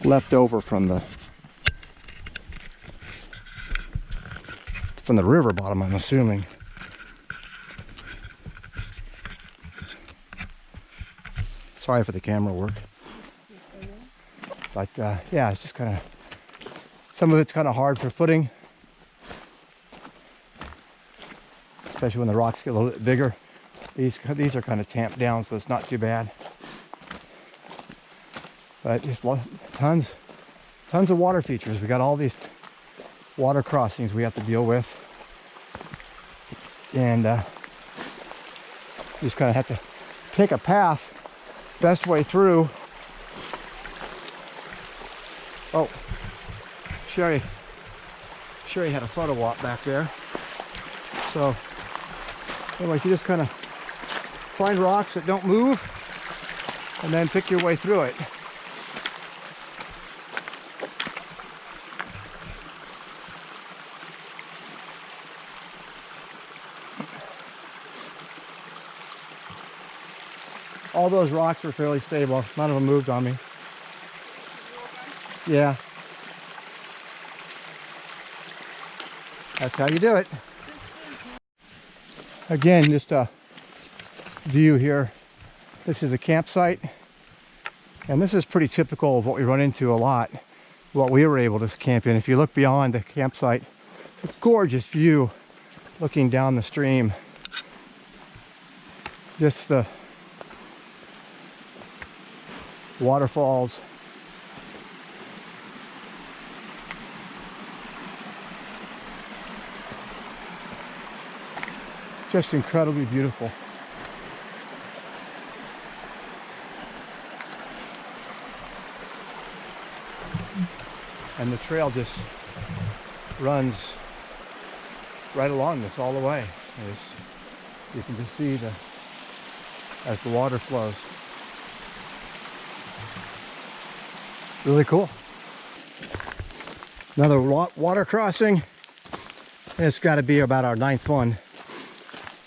left over from the river bottom, I'm assuming. Sorry for the camera work. But yeah, it's just kind of, some of it's kind of hard for footing, especially when the rocks get a little bit bigger. These are kind of tamped down, so it's not too bad. But just tons of water features. We got all these water crossings we have to deal with, and just kind of have to pick a path best way through. Oh, Sherry had a photo op back there. So anyway, you just kind of find rocks that don't move and then pick your way through it. All those rocks were fairly stable. None of them moved on me. Yeah. That's how you do it. This is Again, just a view here. This is a campsite, and this is pretty typical of what we run into a lot, what we were able to camp in. If you look beyond the campsite, it's a gorgeous view looking down the stream. Just the waterfalls. Just incredibly beautiful. And the trail just runs right along this all the way. You can just see as the water flows. Really cool. Another water crossing. It's got to be about our 9th one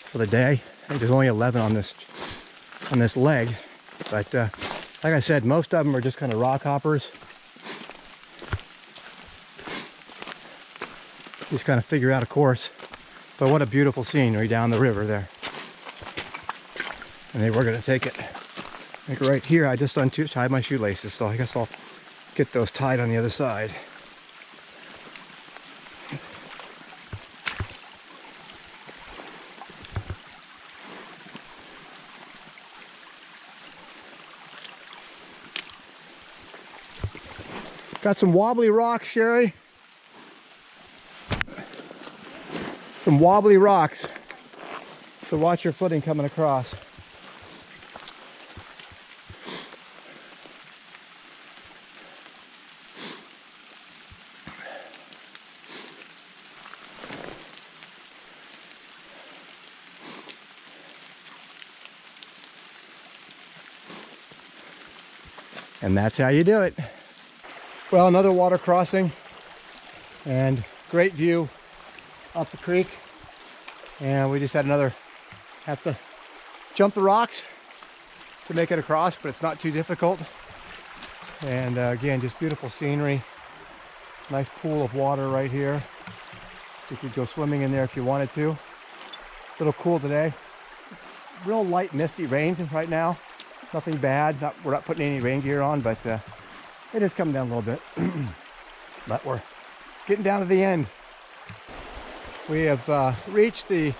for the day. I think there's only 11 on this leg, but like I said, most of them are just kind of rock hoppers. Just kind of figure out a course. But what a beautiful scenery down the river there. And then we're going to take it. I think right here I just untied my shoelaces, so I guess I'll get those tied on the other side. Got some wobbly rocks, Sherry. Some wobbly rocks. So watch your footing coming across. And that's how you do it. Well, another water crossing and great view up the creek. And we just had have to jump the rocks to make it across, but it's not too difficult. And again, just beautiful scenery. Nice pool of water right here. You could go swimming in there if you wanted to. A little cool today. Real light misty rain right now. Nothing bad. We're not putting any rain gear on, but it is coming down a little bit. But we're getting down to the end. We have reached the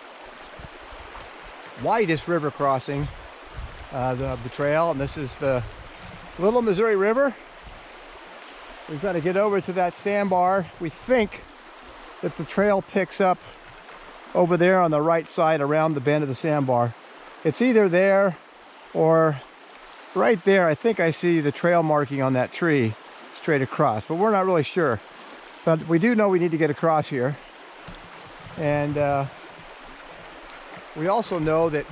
widest river crossing of the trail, and this is the Little Missouri River. We've got to get over to that sandbar. We think that the trail picks up over there on the right side around the bend of the sandbar. It's either there or right there. I think I see the trail marking on that tree straight across, but we're not really sure. But we do know we need to get across here. And we also know that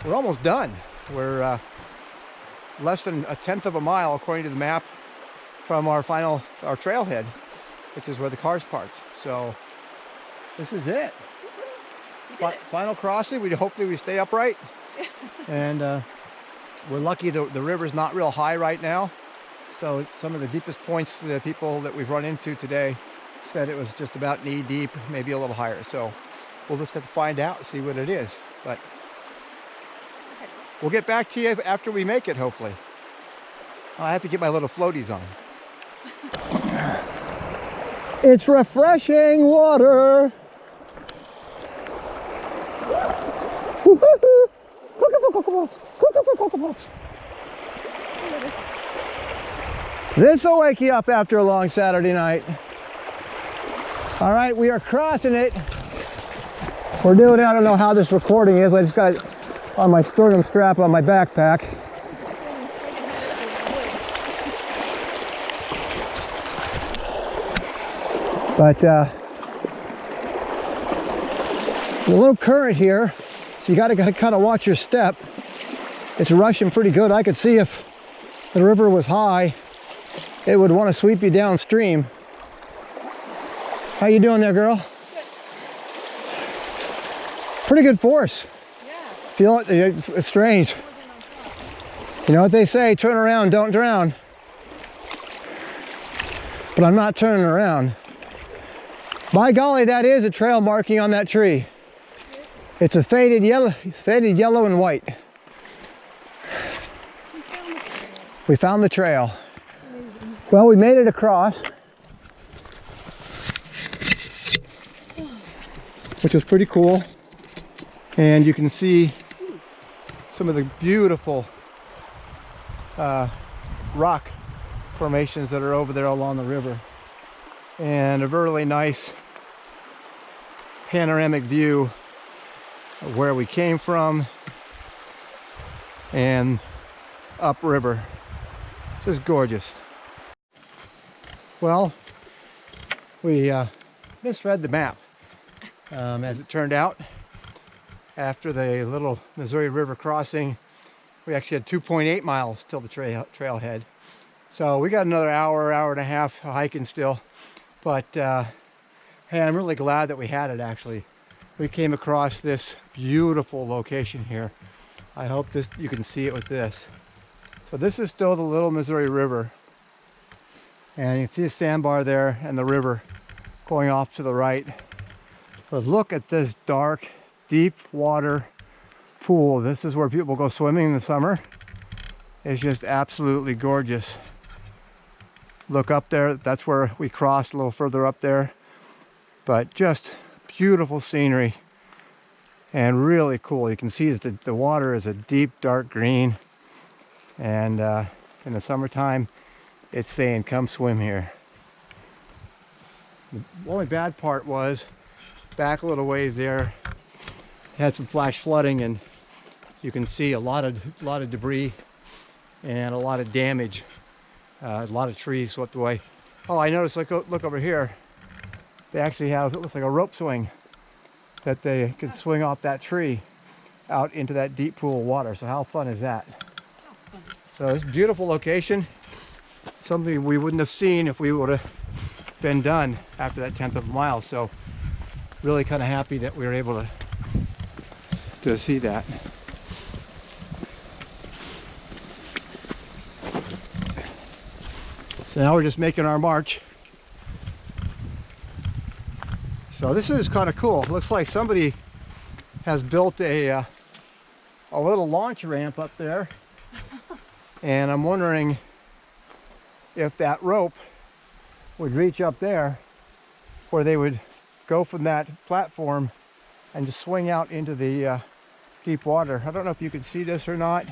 we're almost done. We're less than 1/10 of a mile, according to the map, from our trailhead, which is where the car's parked. So this is it. Final crossing. Hopefully we stay upright. And we're lucky the river's not real high right now. So some of the deepest points, the people that we've run into today said it was just about knee deep, maybe a little higher. So we'll just have to find out and see what it is. But we'll get back to you after we make it, hopefully. I have to get my little floaties on. It's refreshing water. This will wake you up after a long Saturday night. All right, we are crossing it. We're doing it. I don't know how this recording is. I just got it on my sternum strap on my backpack. But a little current here, so you got to kind of watch your step. It's rushing pretty good. I could see if the river was high, it would want to sweep you downstream. How you doing there, girl? Good. Pretty good force. Yeah. Feel it? It's strange. You know what they say, turn around, don't drown. But I'm not turning around. By golly, that is a trail marking on that tree. It's a faded yellow and white. We found the trail. Well, we made it across, which was pretty cool. And you can see some of the beautiful rock formations that are over there along the river. And a really nice panoramic view of where we came from and upriver. Just gorgeous. Well, we misread the map, as it turned out. After the little Missouri River crossing, we actually had 2.8 miles till the trailhead. So we got another hour and a half hiking still. But hey, I'm really glad that we had it actually. We came across this beautiful location here. I hope you can see it with this. So this is still the Little Missouri River. And you can see a sandbar there and the river going off to the right. But look at this dark, deep water pool. This is where people go swimming in the summer. It's just absolutely gorgeous. Look up there, that's where we crossed a little further up there. But just beautiful scenery and really cool. You can see that the water is a deep dark green, and in the summertime it's saying come swim here. The only bad part was back a little ways there had some flash flooding, and you can see a lot of debris and a lot of damage. A lot of trees swept away. Oh, I noticed, look over here. They actually have, it looks like a rope swing that they can swing off that tree out into that deep pool of water. So how fun is that? So this beautiful location, something we wouldn't have seen if we would have been done after that 10th of a mile. So really kind of happy that we were able to see that. So now we're just making our march. So this is kind of cool. Looks like somebody has built a little launch ramp up there. And I'm wondering if that rope would reach up there, where they would go from that platform and just swing out into the deep water. I don't know if you can see this or not,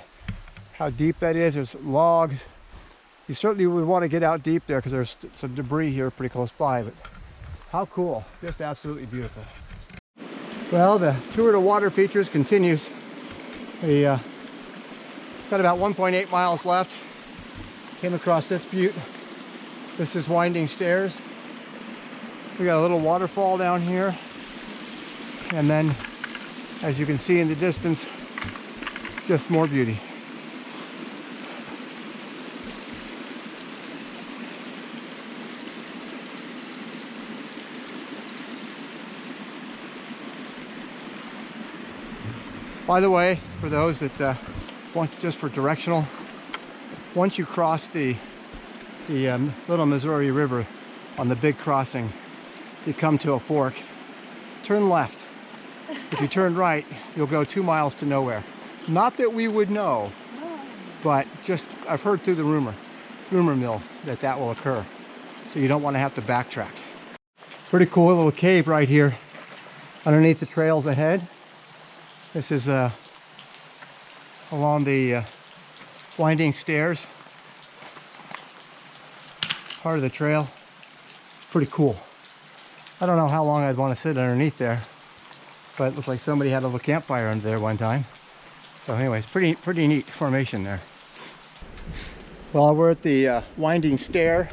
how deep that is. There's logs. You certainly would want to get out deep there because there's some debris here pretty close by, but how cool. Just absolutely beautiful. Well, the tour to water features continues. We got about 1.8 miles left. Came across this butte. This is winding stairs. We got a little waterfall down here. And then, as you can see in the distance, just more beauty. By the way, for those that want just for directional, once you cross the Little Missouri River on the big crossing, you come to a fork. Turn left. If you turn right, you'll go 2 miles to nowhere. Not that we would know, but just I've heard through the rumor mill that will occur. So you don't want to have to backtrack. Pretty cool little cave right here underneath the trails ahead. This is along the winding stairs, part of the trail. Pretty cool. I don't know how long I'd want to sit underneath there, but it looks like somebody had a little campfire under there one time. So anyways, pretty neat formation there. Well, we're at the winding stair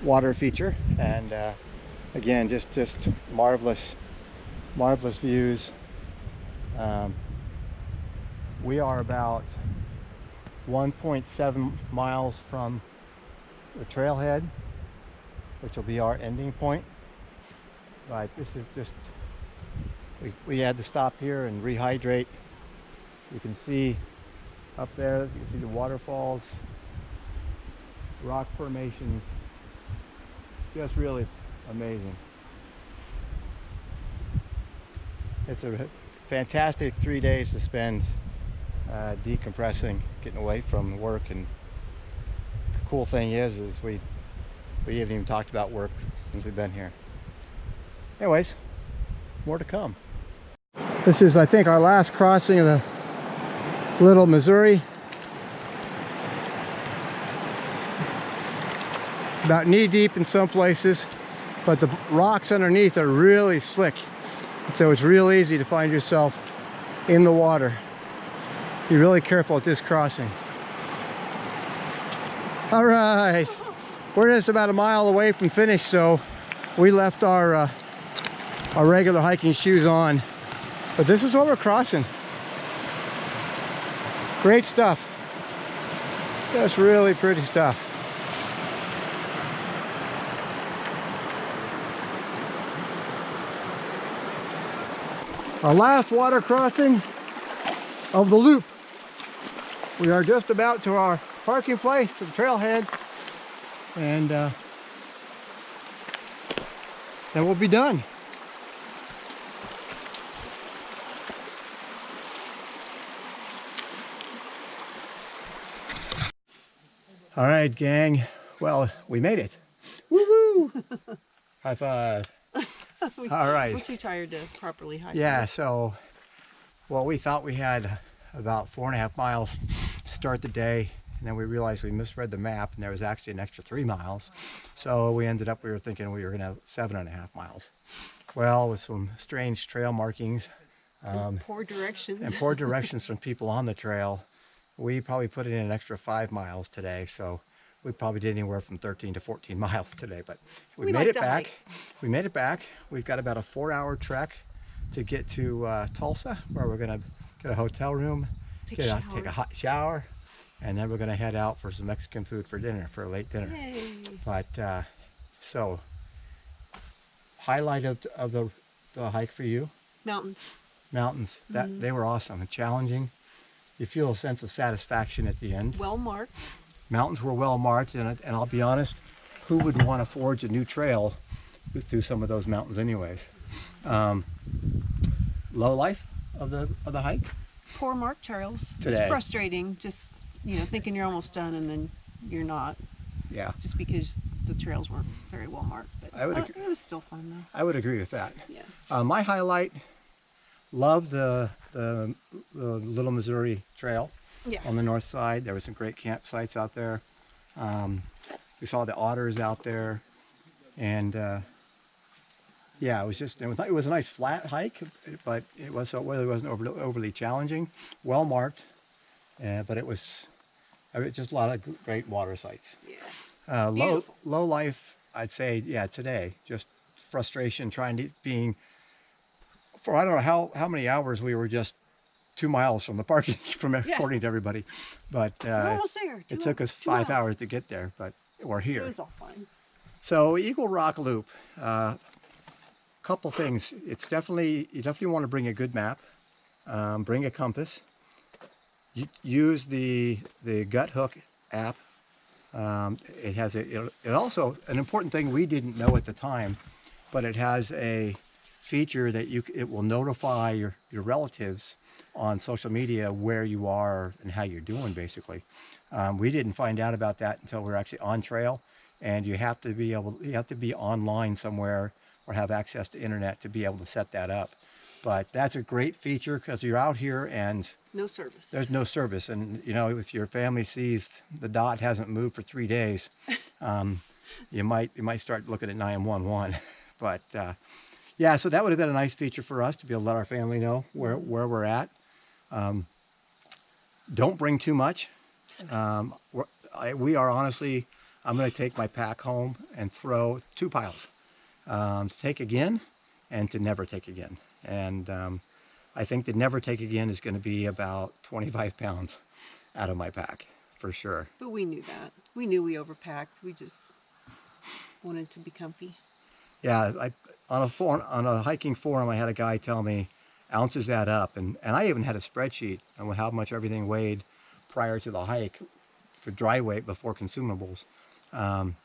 water feature, and again, just marvelous views. We are about 1.7 miles from the trailhead, which will be our ending point. But this is just, we had to stop here and rehydrate. You can see up there, you can see the waterfalls, rock formations, just really amazing. It's a fantastic 3 days to spend decompressing, getting away from work. And the cool thing is we haven't even talked about work since we've been here. Anyways, more to come. This is, I think, our last crossing of the Little Missouri. About knee deep in some places, but the rocks underneath are really slick. So it's real easy to find yourself in the water. Be really careful at this crossing. All right, we're just about a mile away from finish, so we left our regular hiking shoes on. But this is what we're crossing. Great stuff. That's really pretty stuff. Our last water crossing of the loop. We are just about to our parking place, to the trailhead, and then we'll be done. All right, gang. Well, we made it. Woo-hoo! High five. All right. We're too tired to properly hike. Yeah, so, well, we thought we had about 4.5 miles to start the day, and then we realized we misread the map, and there was actually an extra 3 miles. So we were thinking we were going to have 7.5 miles. Well, with some strange trail markings. Poor directions. And poor directions from people on the trail, we probably put in an extra 5 miles today. So we probably did anywhere from 13 to 14 miles today, but we made it back. We made it back. We've got about a 4-hour trek to get to Tulsa, where we're gonna get a hotel room, take a hot shower, and then we're gonna head out for some Mexican food for dinner, for a late dinner. Yay. But so, highlight of the hike for you? Mountains. Mountains. They were awesome and challenging. You feel a sense of satisfaction at the end. Well marked. Mountains were well marked, and I'll be honest, who would want to forge a new trail through some of those mountains anyways? Low life of the hike? Poor marked trails. Today. It's frustrating, just thinking you're almost done and then you're not. Yeah. Just because the trails weren't very well marked. But it was still fun though. I would agree with that. Yeah. My highlight, love the Little Missouri Trail. Yeah. On the north side. There were some great campsites out there. We saw the otters out there, and yeah, it was a nice flat hike, but it really wasn't overly challenging. Well marked, but it was just a lot of great water sites. Yeah. Low life, I'd say, yeah, today just frustration for I don't know how many hours we were just 2 miles from the parking, according to everybody, but we're almost there. it took us 5 hours to get there, but we're here. It was all fun. So Eagle Rock Loop, couple things. You definitely want to bring a good map, bring a compass. Use the Gut Hook app. It has it also, an important thing we didn't know at the time, but it has a feature that it will notify your relatives on social media where you are and how you're doing, basically. We didn't find out about that until we were actually on trail, and you have to be online somewhere or have access to internet to be able to set that up. But that's a great feature because you're out here and no service. There's no service, and if your family sees the dot hasn't moved for 3 days, you might start looking at 911. But yeah, so that would have been a nice feature for us to be able to let our family know where we're at. Don't bring too much. We are honestly, I'm going to take my pack home and throw 2 piles, to take again and to never take again. And I think the never take again is going to be about 25 pounds out of my pack for sure. But we knew that. We knew we overpacked. We just wanted to be comfy. Yeah, on a hiking forum, I had a guy tell me ounces add up, and I even had a spreadsheet on how much everything weighed prior to the hike for dry weight before consumables, and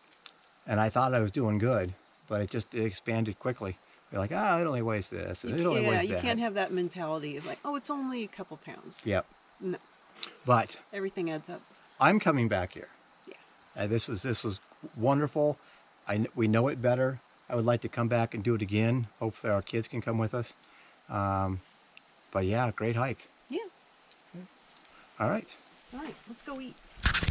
I thought I was doing good, but it expanded quickly. You're like, ah, it only weighs this, and it only Yeah, weighs you that. can't have that mentality of like, oh, it's only a couple pounds. Yep. No, But everything adds up. I'm coming back here. Yeah. This was wonderful. We know it better. I would like to come back and do it again. Hopefully our kids can come with us. But yeah, great hike. Yeah. All right. All right, let's go eat.